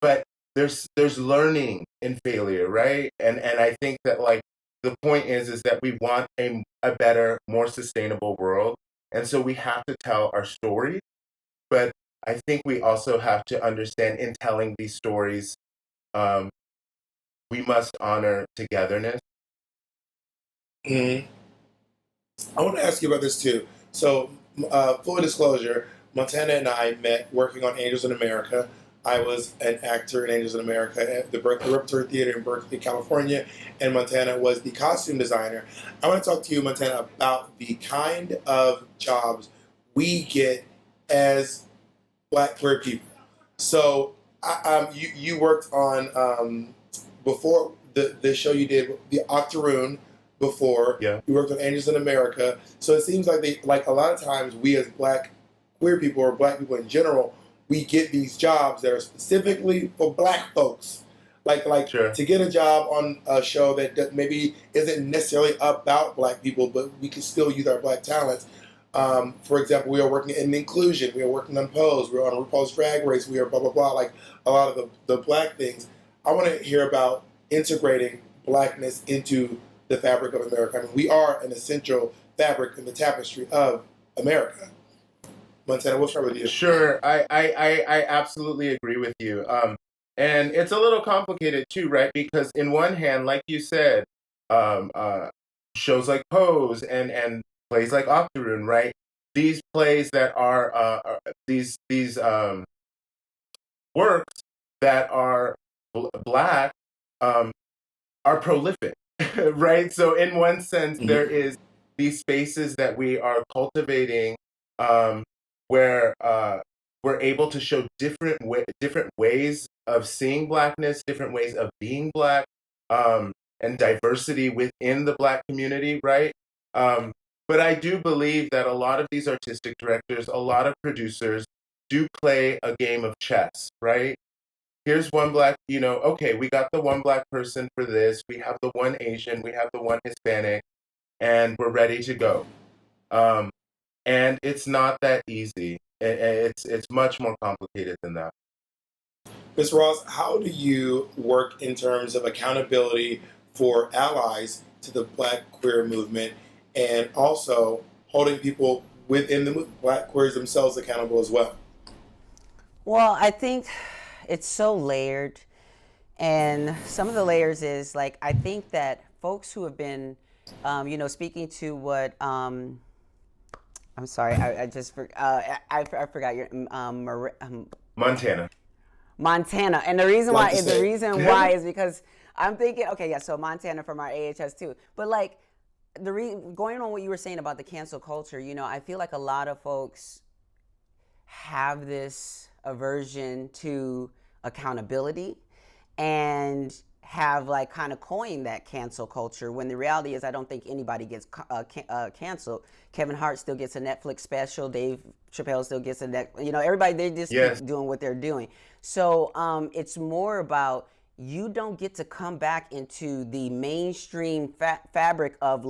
But there's learning in failure, right? And I think that like the point is that we want a better, more sustainable world. And so we have to tell our story. But I think we also have to understand in telling these stories, we must honor togetherness. I want to ask you about this too. So, full disclosure, Montana and I met working on Angels in America. I was an actor in Angels in America at the Berkeley Repertory Theater in Berkeley, California, and Montana was the costume designer. I want to talk to you, Montana, about the kind of jobs we get as Black queer people. So, you worked on before the show you did, the Octoroon. Before you worked on Angels in America, so it seems like a lot of times we as Black queer people or Black people in general, we get these jobs that are specifically for Black folks. To get a job on a show that maybe isn't necessarily about Black people, but we can still use our Black talents. For example, we are working in inclusion, we are working on Pose, we're on RuPaul's Drag Race, we are blah blah blah. Like a lot of the Black things. I want to hear about integrating Blackness into the fabric of America. I mean, we are an essential fabric in the tapestry of America. Montana, we'll start with you. Sure, I absolutely agree with you. And it's a little complicated too, right? Because in one hand, like you said, shows like Pose and plays like Octoroon, right? These plays that are these works that are Black are prolific. Right? So in one sense, there is these spaces that we are cultivating where we're able to show different ways of seeing Blackness, different ways of being Black, and diversity within the Black community, right? But I do believe that a lot of these artistic directors, a lot of producers do play a game of chess, right? Here's one Black, okay, we got the one Black person for this. We have the one Asian, we have the one Hispanic, and we're ready to go. And it's not that easy. It's much more complicated than that. Ms. Ross, how do you work in terms of accountability for allies to the Black queer movement and also holding people within the Black queers themselves accountable as well? Well, I think it's so layered, and some of the layers is I think that folks who have been, speaking to what, I'm sorry, I just I forgot your Montana. Montana, and the reason why is because I'm thinking, okay, yeah, so Montana from our AHS too, but going on what you were saying about the cancel culture, I feel like a lot of folks have this aversion to accountability and have kind of coined that cancel culture, when the reality is I don't think anybody gets canceled. Kevin Hart still gets a Netflix special, Dave Chappelle still gets everybody, they just keep doing what they're doing. So it's more about, you don't get to come back into the mainstream fabric of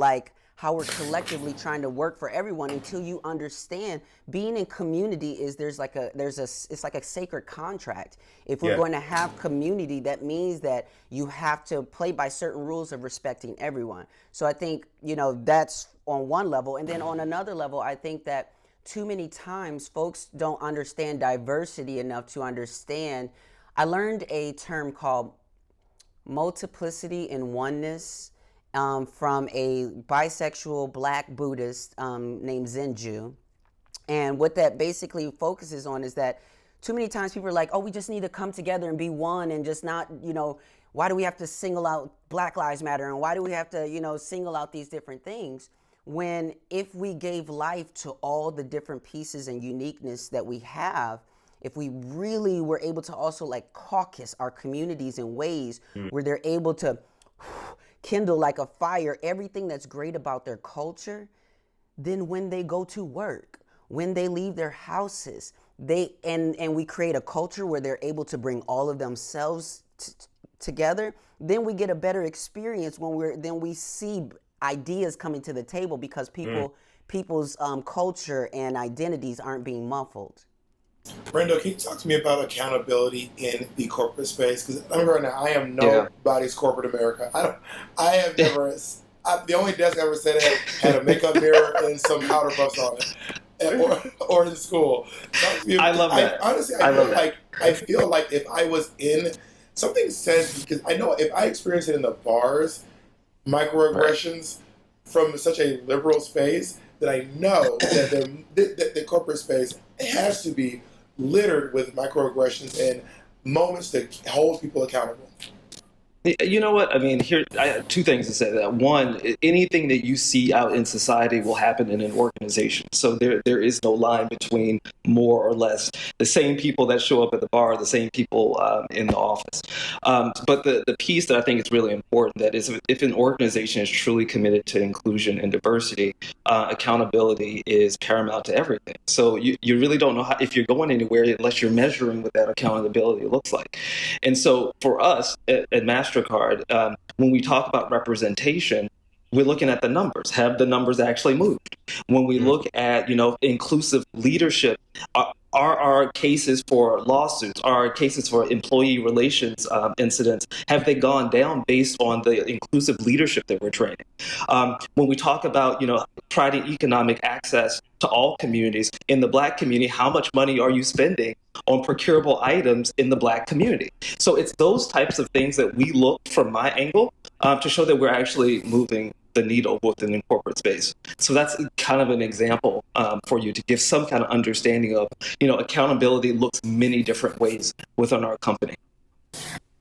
how we're collectively trying to work for everyone until you understand being in community is it's like a sacred contract. If we're going to have community, that means that you have to play by certain rules of respecting everyone. So I think, that's on one level. And then on another level, I think that too many times folks don't understand diversity enough to understand. I learned a term called multiplicity and oneness from a bisexual Black Buddhist named Zenju. And what that basically focuses on is that too many times people are like, oh, we just need to come together and be one and just not, why do we have to single out Black Lives Matter? And why do we have to, single out these different things? When if we gave life to all the different pieces and uniqueness that we have, if we really were able to also caucus our communities in ways where they're able to kindle like a fire everything that's great about their culture, then when they go to work, when they leave their houses, and we create a culture where they're able to bring all of themselves together, then we get a better experience then we see ideas coming to the table because people's culture and identities aren't being muffled. Randall, can you talk to me about accountability in the corporate space? Because right now, I am nobody's corporate America. I have never. The only desk I ever sat at had a makeup mirror and some powder puffs on it, or in school. I love that. Honestly, I feel like if I was in something says, because I know if I experience it in the bars, microaggressions from such a liberal space, that I know that the corporate space has to be littered with microaggressions and moments to hold people accountable. You know what? I mean, I have two things to say that. One, anything that you see out in society will happen in an organization. So there is no line between more or less. The same people that show up at the bar are the same people in the office. But the piece that I think is really important, that is, if an organization is truly committed to inclusion and diversity, accountability is paramount to everything. So you really don't know if you're going anywhere unless you're measuring what that accountability looks like. And so for us at MasterCard, when we talk about representation, we're looking at the numbers. Have the numbers actually moved? When we look at, inclusive leadership, are our cases for lawsuits, are our cases for employee relations incidents, have they gone down based on the inclusive leadership that we're training? When we talk about, providing economic access to all communities, in the Black community, how much money are you spending on procurable items in the Black community? So it's those types of things that we look from my angle to show that we're actually moving the needle within the corporate space. So that's kind of an example for you to give some kind of understanding of, accountability looks many different ways within our company.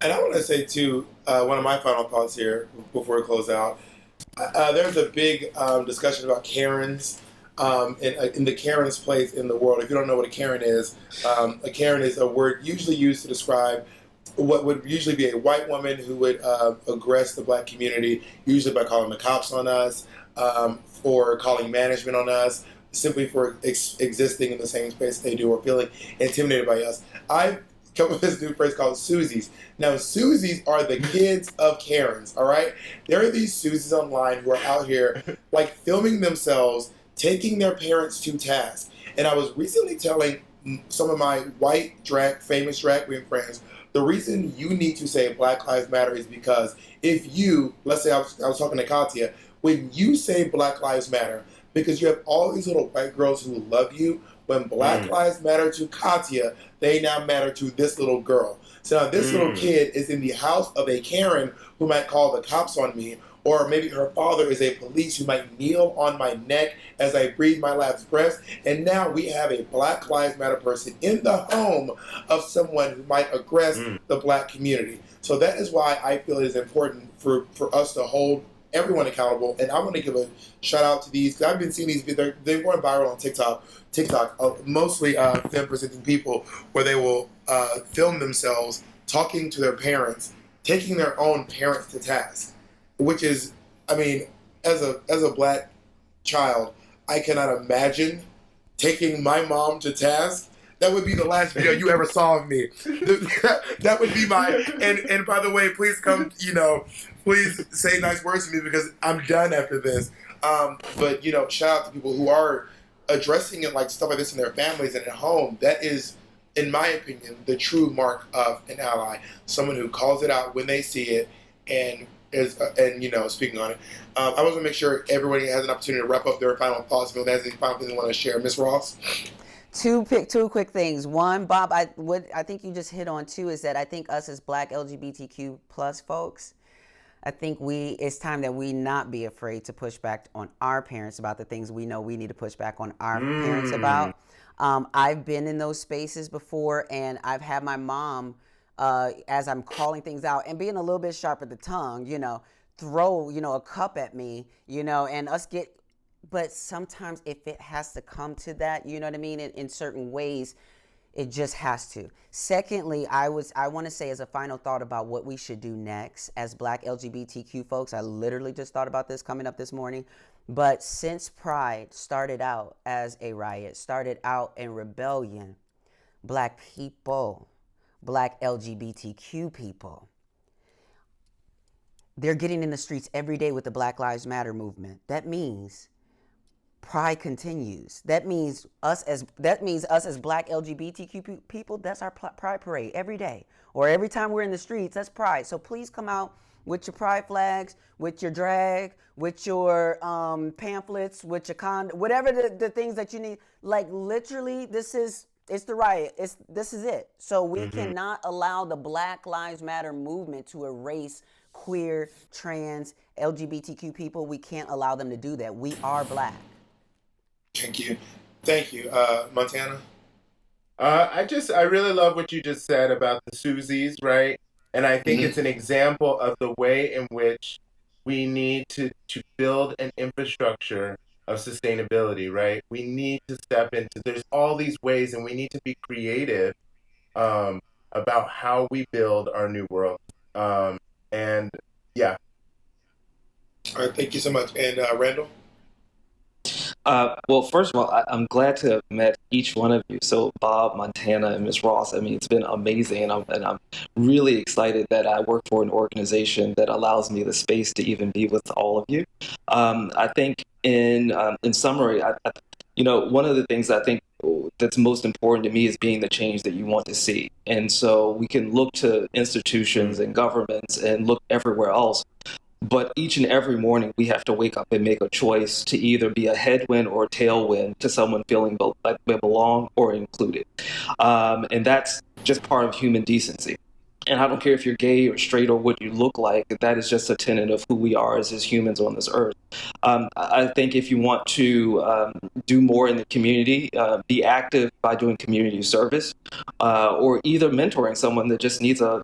And I want to say too, one of my final thoughts here before we close out, there's a big discussion about Karens in the Karen's place in the world. If you don't know what a Karen is a word usually used to describe what would usually be a white woman who would aggress the Black community, usually by calling the cops on us, or calling management on us, simply for existing in the same space they do or feeling intimidated by us. I've come up with this new phrase called Susies. Now, Susies are the kids of Karens, all right? There are these Susies online who are out here, like, filming themselves, taking their parents to task. And I was recently telling some of my white famous drag queen friends, the reason you need to say Black Lives Matter is because if you, let's say I was talking to Katya, when you say Black Lives Matter, because you have all these little white girls who love you, when Black Lives Matter to Katya, they now matter to this little girl. So now this little kid is in the house of a Karen who might call the cops on me, or maybe her father is a police who might kneel on my neck as I breathe my last breath. And now we have a Black Lives Matter person in the home of someone who might aggress the Black community. So that is why I feel it is important for us to hold everyone accountable. And I want to give a shout out to these, because I've been seeing these, they're going viral on TikTok, mostly them presenting people where they will film themselves talking to their parents, taking their own parents to task. Which is, I mean, as a Black child, I cannot imagine taking my mom to task. That would be the last video you ever saw of me. That would be and by the way, please come, please say nice words to me because I'm done after this. But, shout out to people who are addressing it, like stuff like this in their families and at home. That is, in my opinion, the true mark of an ally. Someone who calls it out when they see it and speaking on it. I want to make sure everybody has an opportunity to wrap up their final thoughts. If there's any final thing they want to share, Ms. Ross. Two quick things. One, Bob, I think you just hit on too, is that I think us as Black LGBTQ plus folks, I think it's time that we not be afraid to push back on our parents about the things we know we need to push back on our parents about. I've been in those spaces before, and I've had my mom, as I'm calling things out and being a little bit sharp at the tongue, throw, a cup at me, and us get, but sometimes if it has to come to that, you know what I mean? In certain ways, it just has to. Secondly, I want to say as a final thought about what we should do next as Black LGBTQ folks, I literally just thought about this coming up this morning, but since Pride started out as a riot, started out in rebellion, Black people, Black LGBTQ people, they're getting in the streets every day with the Black Lives Matter movement. That means Pride continues. That means us as Black LGBTQ people, that's our Pride parade every day. Or every time we're in the streets, that's Pride. So please come out with your Pride flags, with your drag, with your pamphlets, with your whatever the things that you need. Like literally, this is It's the riot. This is it. So we cannot allow the Black Lives Matter movement to erase queer, trans, LGBTQ people. We can't allow them to do that. We are Black. Thank you. Montana? I really love what you just said about the Susies, right? And I think it's an example of the way in which we need to build an infrastructure of sustainability, right? We need to step into, there's all these ways, and we need to be creative about how we build our new world. And yeah. All right, thank you so much. And Randall? Well, first of all, I'm glad to have met each one of you. So Bob, Montana, and Ms. Ross. I mean, it's been amazing, and I'm really excited that I work for an organization that allows me the space to even be with all of you. I think in summary, one of the things I think that's most important to me is being the change that you want to see. And so we can look to institutions and governments and look everywhere else. But each and every morning, we have to wake up and make a choice to either be a headwind or a tailwind to someone feeling like they belong or included. And that's just part of human decency. And I don't care if you're gay or straight or what you look like, that is just a tenet of who we are as humans on this earth. I think if you want to do more in the community, be active by doing community service, or either mentoring someone that just needs a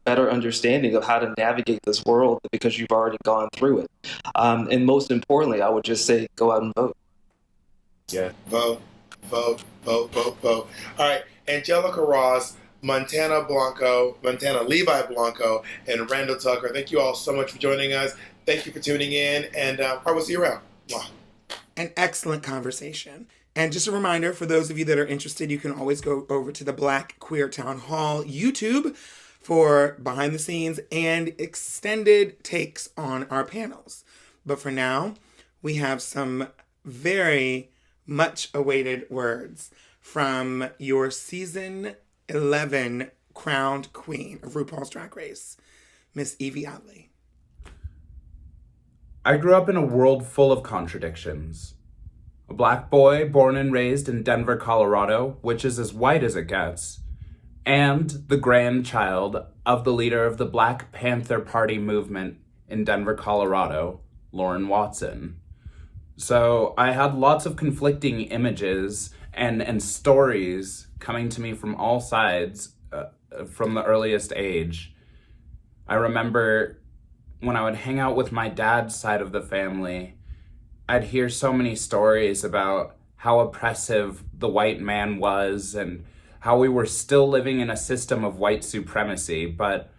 better understanding of how to navigate this world because you've already gone through it. And most importantly, I would just say, go out and vote. Yeah. Vote. All right, Angelica Ross, Montana Levi Blanco, and Randall Tucker. Thank you all so much for joining us. Thank you for tuning in, and I will see you around. Mwah. An excellent conversation. And just a reminder, for those of you that are interested, you can always go over to the Black Queer Town Hall YouTube for behind the scenes and extended takes on our panels. But for now, we have some very much awaited words from your season 11 crowned queen of RuPaul's Drag Race, Miss Evie Oddly. I grew up in a world full of contradictions. A black boy born and raised in Denver, Colorado, which is as white as it gets, and the grandchild of the leader of the Black Panther Party movement in Denver, Colorado, Lauren Watson. So I had lots of conflicting images and stories coming to me from all sides from the earliest age. I remember when I would hang out with my dad's side of the family, I'd hear so many stories about how oppressive the white man was and how we were still living in a system of white supremacy. But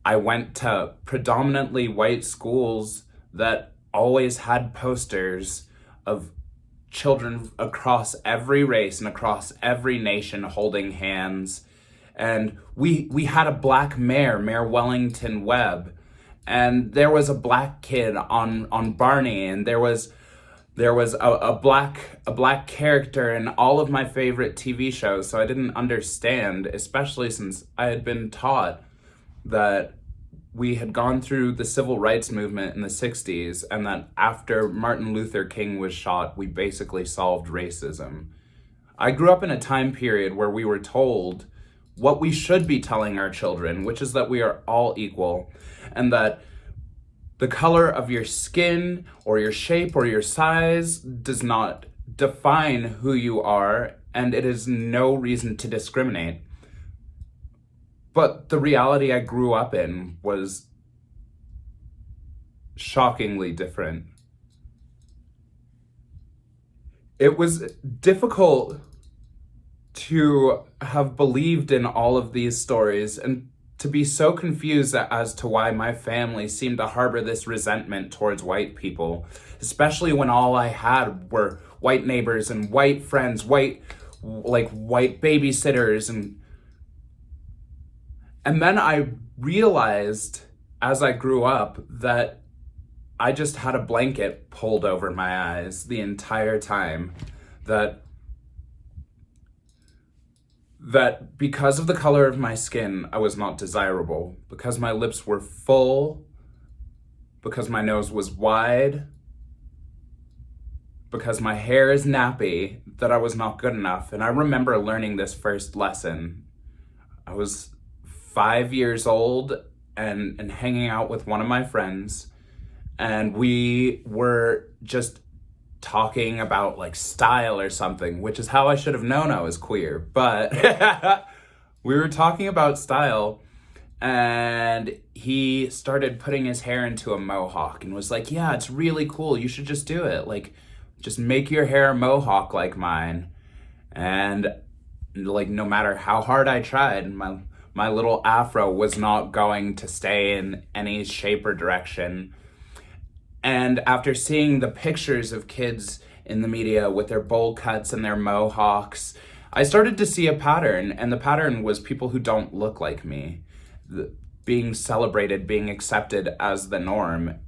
I went to predominantly white schools that always had posters of children across every race and across every nation holding hands. And we had a black Mayor Wellington Webb, and there was a black kid on Barney, and there was a black character in all of my favorite TV shows. So I didn't understand, especially since I had been taught that we had gone through the civil rights movement in the 60s, and that after Martin Luther King was shot, we basically solved racism. I grew up in a time period where we were told what we should be telling our children, which is that we are all equal, and that the color of your skin or your shape or your size does not define who you are, and it is no reason to discriminate. But the reality I grew up in was shockingly different. It was difficult to have believed in all of these stories and to be so confused as to why my family seemed to harbor this resentment towards white people, especially when all I had were white neighbors and white friends, white babysitters, and then I realized as I grew up that I just had a blanket pulled over my eyes the entire time, that because of the color of my skin, I was not desirable, because my lips were full, because my nose was wide, because my hair is nappy that I was not good enough. And I remember learning this first lesson. I was 5 years old and hanging out with one of my friends, and we were just talking about like style or something, which is how I should have known I was queer. But we were talking about style, and he started putting his hair into a mohawk and was like, yeah, it's really cool. You should just do it. Like, just make your hair a mohawk like mine. And like, no matter how hard I tried, my little afro was not going to stay in any shape or direction. And after seeing the pictures of kids in the media with their bowl cuts and their mohawks, I started to see a pattern, and the pattern was people who don't look like me being celebrated, being accepted as the norm.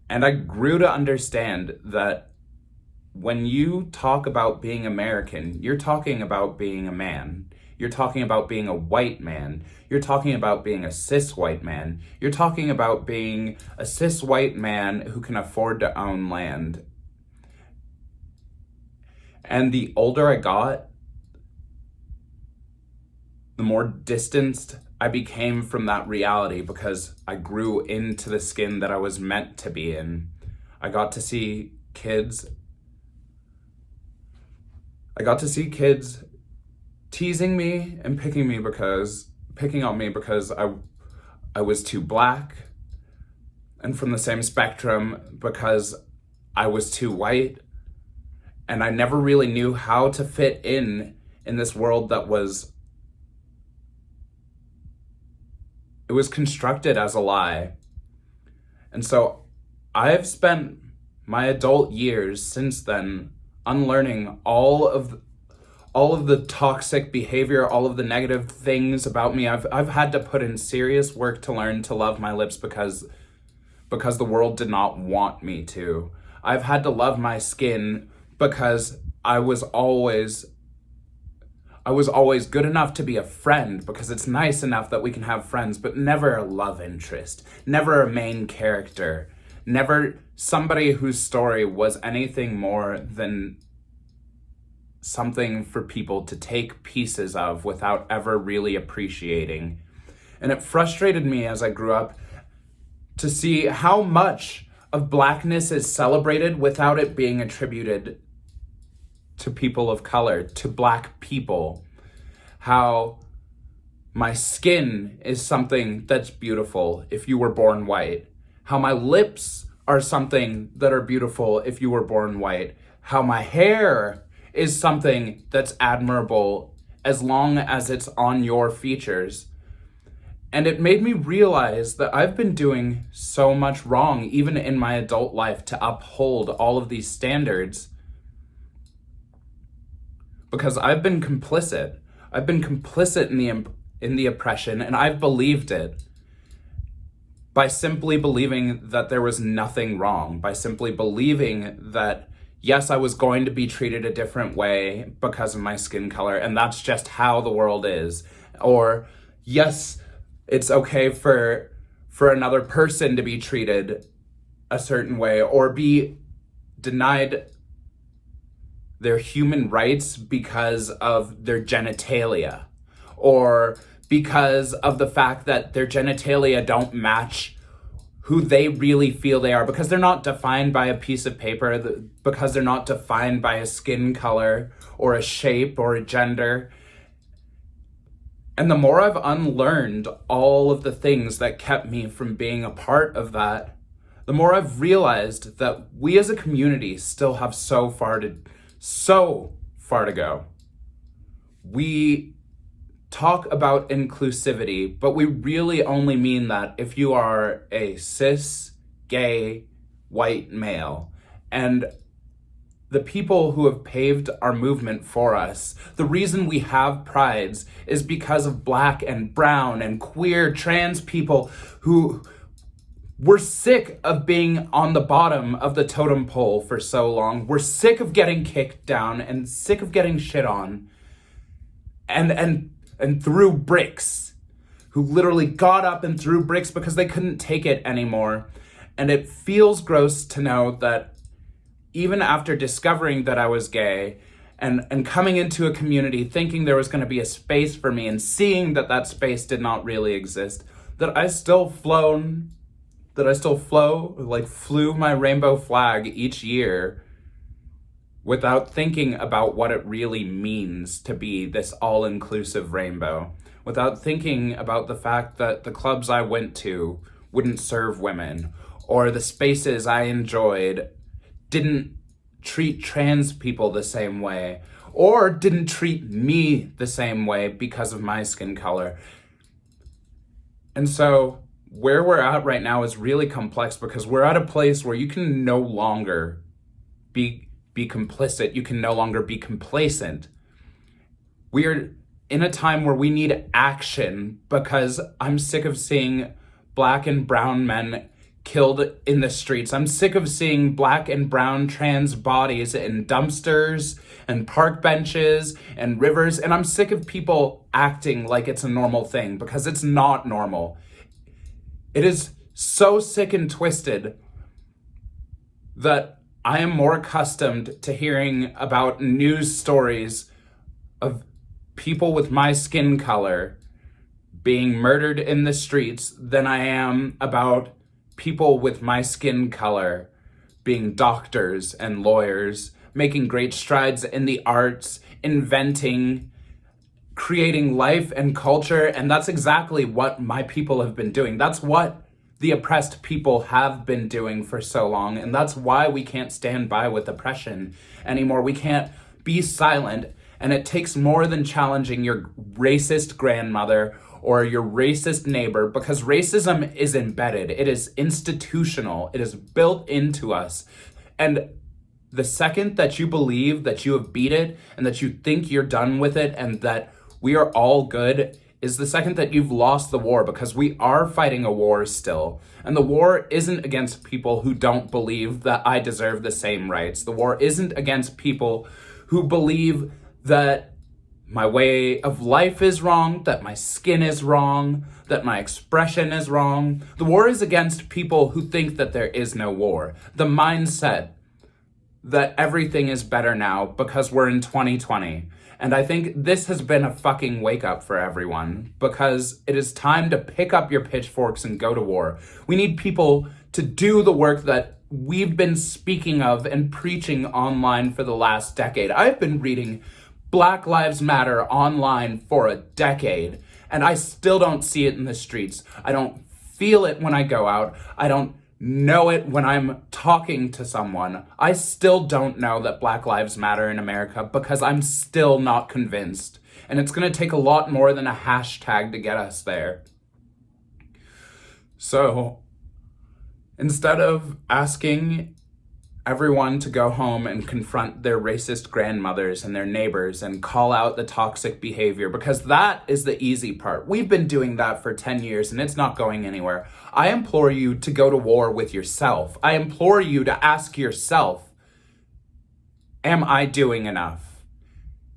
And I grew to understand that when you talk about being American, you're talking about being a man. You're talking about being a white man. You're talking about being a cis white man. You're talking about being a cis white man who can afford to own land. And the older I got, the more distanced I became from that reality, because I grew into the skin that I was meant to be in. I got to see kids teasing me and picking on me because I was too black, and from the same spectrum because I was too white, and I never really knew how to fit in this world that was constructed as a lie. And so I've spent my adult years since then unlearning all of the toxic behavior, all of the negative things about me. I've had to put in serious work to learn to love my lips because the world did not want me to. I've had to love my skin because I was always good enough to be a friend, because it's nice enough that we can have friends, but never a love interest, never a main character, never somebody whose story was anything more than something for people to take pieces of without ever really appreciating. And it frustrated me as I grew up to see how much of blackness is celebrated without it being attributed to people of color, to black people. How my skin is something that's beautiful if you were born white. How my lips are something that are beautiful if you were born white. How my hair is something that's admirable as long as it's on your features. And it made me realize that I've been doing so much wrong, even in my adult life, to uphold all of these standards, because I've been complicit. I've been complicit in the oppression, and I've believed it by simply believing that there was nothing wrong, by simply believing that, yes, I was going to be treated a different way because of my skin color, and that's just how the world is. Or, yes, it's okay for another person to be treated a certain way, or be denied their human rights because of their genitalia, or because of the fact that their genitalia don't match who they really feel they are, because they're not defined by a piece of paper, because they're not defined by a skin color or a shape or a gender. And the more I've unlearned all of the things that kept me from being a part of that, the more I've realized that we as a community still have so far to go. We talk about inclusivity, but we really only mean that if you are a cis, gay, white male. And the people who have paved our movement for us, the reason we have prides is because of black and brown and queer trans people who were sick of being on the bottom of the totem pole for so long. We're sick of getting kicked down and sick of getting shit on and threw bricks, who literally got up and threw bricks because they couldn't take it anymore. And it feels gross to know that even after discovering that I was gay and coming into a community thinking there was going to be a space for me and seeing that that space did not really exist, that I still flew my rainbow flag each year without thinking about what it really means to be this all-inclusive rainbow, without thinking about the fact that the clubs I went to wouldn't serve women, or the spaces I enjoyed didn't treat trans people the same way, or didn't treat me the same way because of my skin color. And so where we're at right now is really complex because we're at a place where you can no longer be complicit. You can no longer be complacent. We are in a time where we need action because I'm sick of seeing Black and brown men killed in the streets. I'm sick of seeing Black and brown trans bodies in dumpsters and park benches and rivers. And I'm sick of people acting like it's a normal thing because it's not normal. It is so sick and twisted that I am more accustomed to hearing about news stories of people with my skin color being murdered in the streets than I am about people with my skin color being doctors and lawyers, making great strides in the arts, inventing, creating life and culture. And that's exactly what my people have been doing. That's what the oppressed people have been doing for so long. And that's why we can't stand by with oppression anymore. We can't be silent. And it takes more than challenging your racist grandmother or your racist neighbor, because racism is embedded. It is institutional. It is built into us. And the second that you believe that you have beat it and that you think you're done with it and that we are all good is the second that you've lost the war, because we are fighting a war still. And the war isn't against people who don't believe that I deserve the same rights. The war isn't against people who believe that my way of life is wrong, that my skin is wrong, that my expression is wrong. The war is against people who think that there is no war. The mindset that everything is better now because we're in 2020. And I think this has been a fucking wake up for everyone, because it is time to pick up your pitchforks and go to war. We need people to do the work that we've been speaking of and preaching online for the last decade. I've been reading Black Lives Matter online for a decade, and I still don't see it in the streets. I don't feel it when I go out. I don't know it when I'm talking to someone. I still don't know that Black Lives Matter in America because I'm still not convinced. And it's going to take a lot more than a hashtag to get us there. So instead of asking everyone to go home and confront their racist grandmothers and their neighbors and call out the toxic behavior, because that is the easy part. We've been doing that for 10 years and it's not going anywhere. I implore you to go to war with yourself. I implore you to ask yourself, am I doing enough?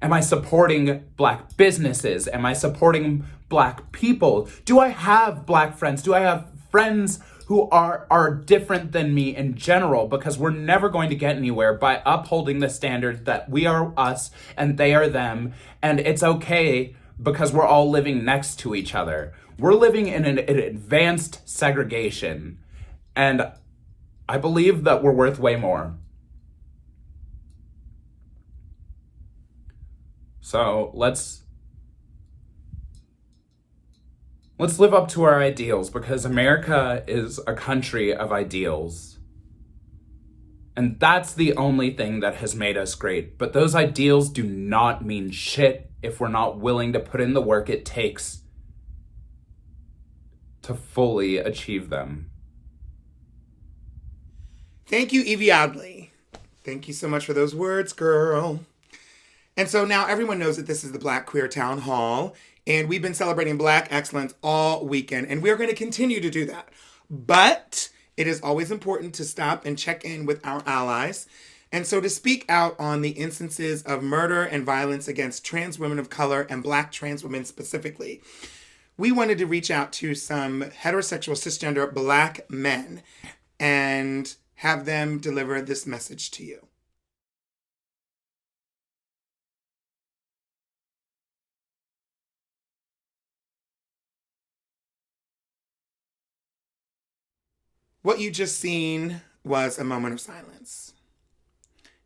Am I supporting Black businesses? Am I supporting Black people? Do I have Black friends? Do I have friends who are different than me in general? Because we're never going to get anywhere by upholding the standard that we are us and they are them. And it's okay because we're all living next to each other. We're living in an advanced segregation. And I believe that we're worth way more. So let's live up to our ideals, because America is a country of ideals. And that's the only thing that has made us great. But those ideals do not mean shit if we're not willing to put in the work it takes to fully achieve them. Thank you, Evie Oddly. Thank you so much for those words, girl. And so now everyone knows that this is the Black Queer Town Hall, and we've been celebrating Black excellence all weekend, and we're going to continue to do that. But it is always important to stop and check in with our allies. And so to speak out on the instances of murder and violence against trans women of color and Black trans women specifically, we wanted to reach out to some heterosexual cisgender Black men and have them deliver this message to you. What you just seen was a moment of silence.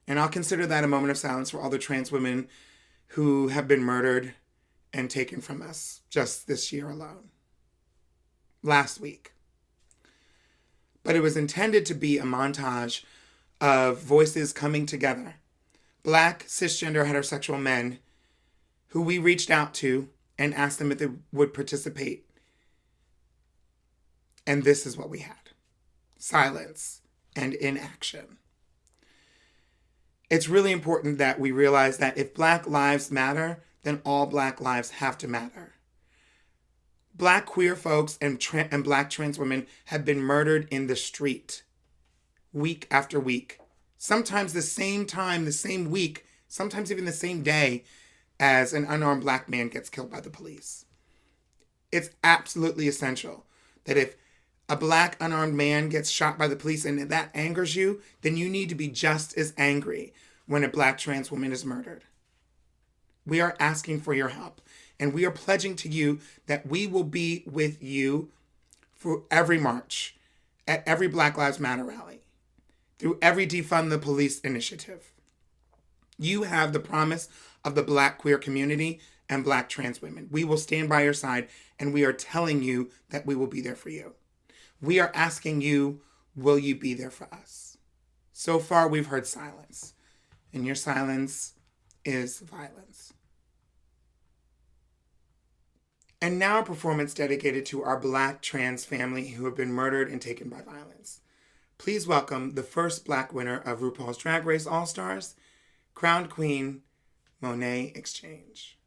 And I'll consider that a moment of silence for all the trans women who have been murdered and taken from us just this year alone. Last week. But it was intended to be a montage of voices coming together. Black, cisgender, heterosexual men who we reached out to and asked them if they would participate. And this is what we had. Silence and inaction. It's really important that we realize that if Black lives matter, then all Black lives have to matter. Black queer folks and Black trans women have been murdered in the street week after week. Sometimes the same time, the same week, sometimes even the same day as an unarmed Black man gets killed by the police. It's absolutely essential that if a Black unarmed man gets shot by the police and that angers you, then you need to be just as angry when a Black trans woman is murdered. We are asking for your help, and we are pledging to you that we will be with you for every march, at every Black Lives Matter rally, through every Defund the Police initiative. You have the promise of the Black queer community and Black trans women. We will stand by your side, and we are telling you that we will be there for you. We are asking you, will you be there for us? So far, we've heard silence, and your silence is violence. And now a performance dedicated to our Black trans family who have been murdered and taken by violence. Please welcome the first Black winner of RuPaul's Drag Race All-Stars, crowned queen, Monét Exchange.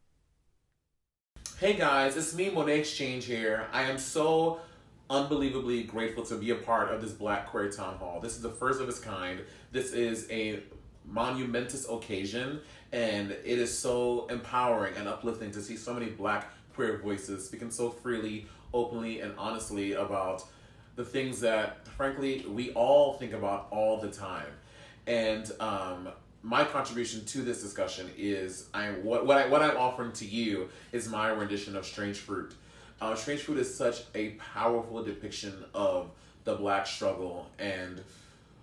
Hey guys, it's me, Monét Exchange here. I am so unbelievably grateful to be a part of this Black Queer Town Hall. This is the first of its kind. This is a monumentous occasion, and it is so empowering and uplifting to see so many Black queer voices speaking so freely, openly, and honestly about the things that, frankly, we all think about all the time. And my contribution to this discussion is what I'm offering to you is my rendition of Strange Fruit. Strange Fruit is such a powerful depiction of the Black struggle and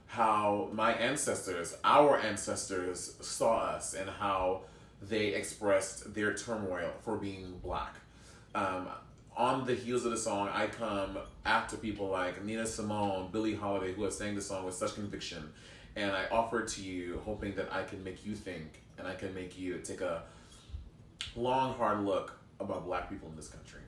how my ancestors, our ancestors, saw us and how they expressed their turmoil for being Black. On the heels of the song, I come after people like Nina Simone, Billie Holiday, who have sang the song with such conviction. And I offer it to you, hoping that I can make you think and I can make you take a long, hard look about Black people in this country.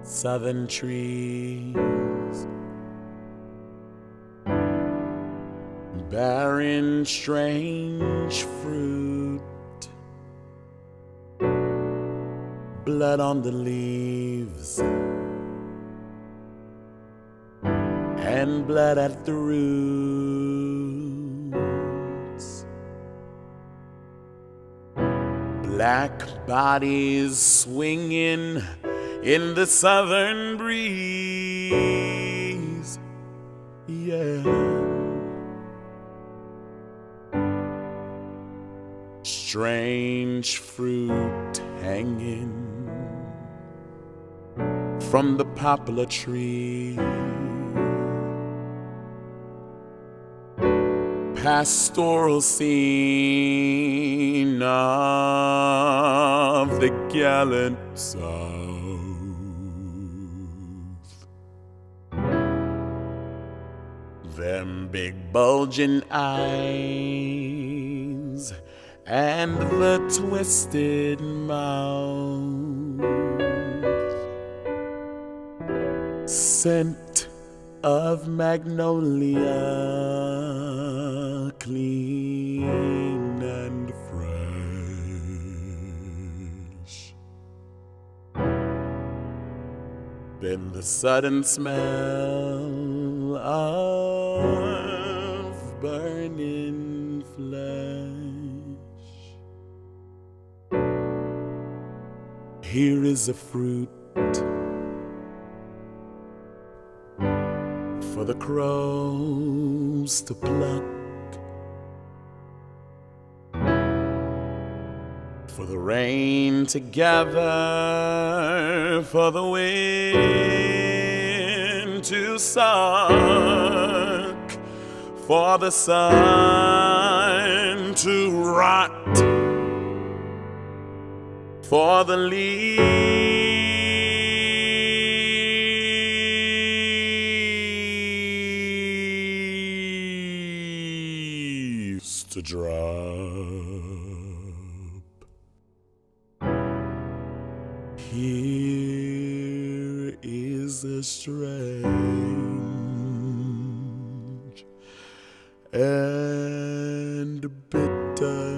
Southern trees bearing strange fruit, blood on the leaves and blood at the roots. Black bodies swinging in the southern breeze, yeah. Strange fruit hanging from the poplar tree, pastoral scene of the gallant South. them big bulging eyes and the twisted mouth. Scent of magnolia, clean and fresh. Then the sudden smell of burning flesh. Here is a fruit for the crows to pluck, for the rain to gather, for the wind to suck, for the sun to rot, for the leaves to drop. Here is a strange and bitter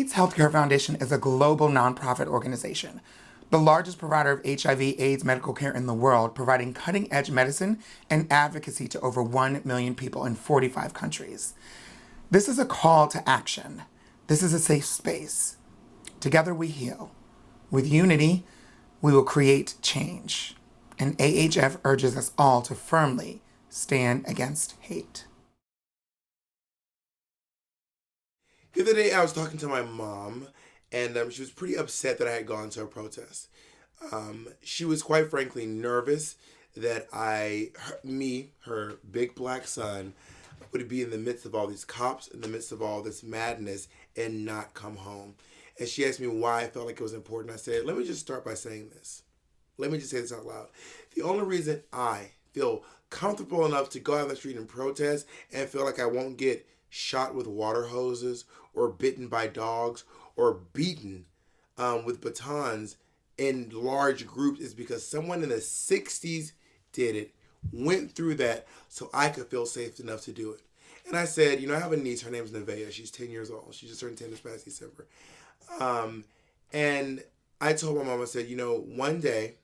States Healthcare Foundation is a global nonprofit organization, the largest provider of HIV/AIDS medical care in the world, providing cutting-edge medicine and advocacy to over 1 million people in 45 countries. This is a call to action. This is a safe space. Together we heal. With unity, we will create change. And AHF urges us all to firmly stand against hate. The other day I was talking to my mom, and she was pretty upset that I had gone to a protest. She was quite frankly nervous that her big black son, would be in the midst of all these cops, in the midst of all this madness, and not come home. And she asked me why I felt like it was important. I said, let me just start by saying this. Let me just say this out loud. The only reason I feel comfortable enough to go out on the street and protest and feel like I won't get shot with water hoses or bitten by dogs or beaten with batons in large groups is because someone in the 60s did it, went through that so I could feel safe enough to do it. And I said, I have a niece, her name's Nevaeh. She's 10 years old. She just turned 10 this past December. And I told my mom, I said, one day,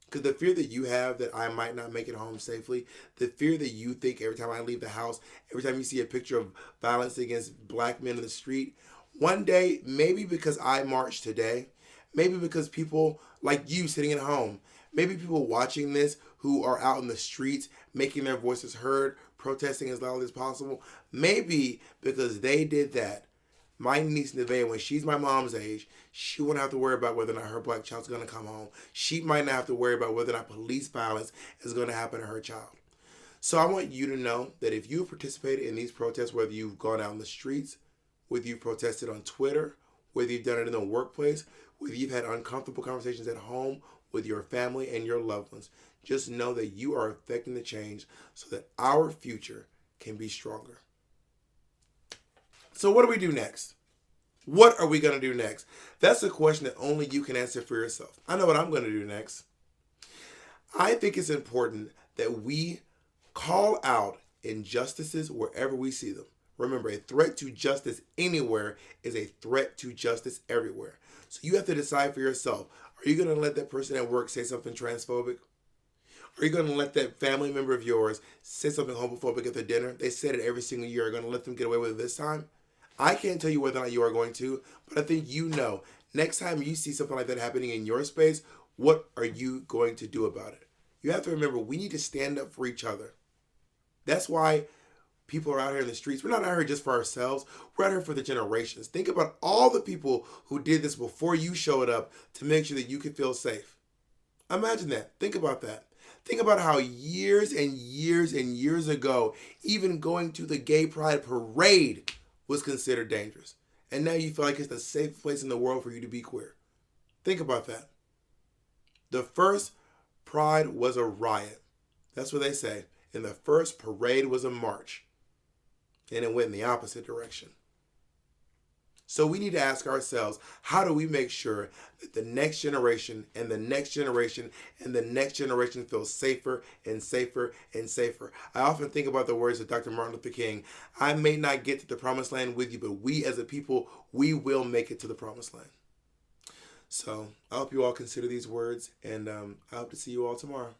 because the fear that you have that I might not make it home safely, the fear that you think every time I leave the house, every time you see a picture of violence against black men in the street, one day, maybe because I marched today, maybe because people like you sitting at home, maybe people watching this who are out in the streets making their voices heard, protesting as loudly as possible, maybe because they did that, my niece Nevaeh, when she's my mom's age, she won't have to worry about whether or not her black child's going to come home. She might not have to worry about whether or not police violence is going to happen to her child. So I want you to know that if you've participated in these protests, whether you've gone out in the streets, whether you've protested on Twitter, whether you've done it in the workplace, whether you've had uncomfortable conversations at home with your family and your loved ones, just know that you are affecting the change so that our future can be stronger. So what do we do next? What are we going to do next? That's a question that only you can answer for yourself. I know what I'm going to do next. I think it's important that we call out injustices wherever we see them. Remember, a threat to justice anywhere is a threat to justice everywhere. So you have to decide for yourself. Are you going to let that person at work say something transphobic? Are you going to let that family member of yours say something homophobic at the dinner? They said it every single year. Are you going to let them get away with it this time? I can't tell you whether or not you are going to, but I think you know. Next time you see something like that happening in your space, what are you going to do about it? You have to remember, we need to stand up for each other. That's why people are out here in the streets. We're not out here just for ourselves. We're out here for the generations. Think about all the people who did this before you showed up to make sure that you could feel safe. Imagine that. Think about that. Think about how years and years and years ago, even going to the gay pride parade was considered dangerous. And now you feel like it's the safest place in the world for you to be queer. Think about that. The first pride was a riot. That's what they say. And the first parade was a march. And it went in the opposite direction. So we need to ask ourselves, how do we make sure that the next generation and the next generation and the next generation feels safer and safer and safer? I often think about the words of Dr. Martin Luther King. I may not get to the promised land with you, but we as a people, we will make it to the promised land. So I hope you all consider these words, and I hope to see you all tomorrow.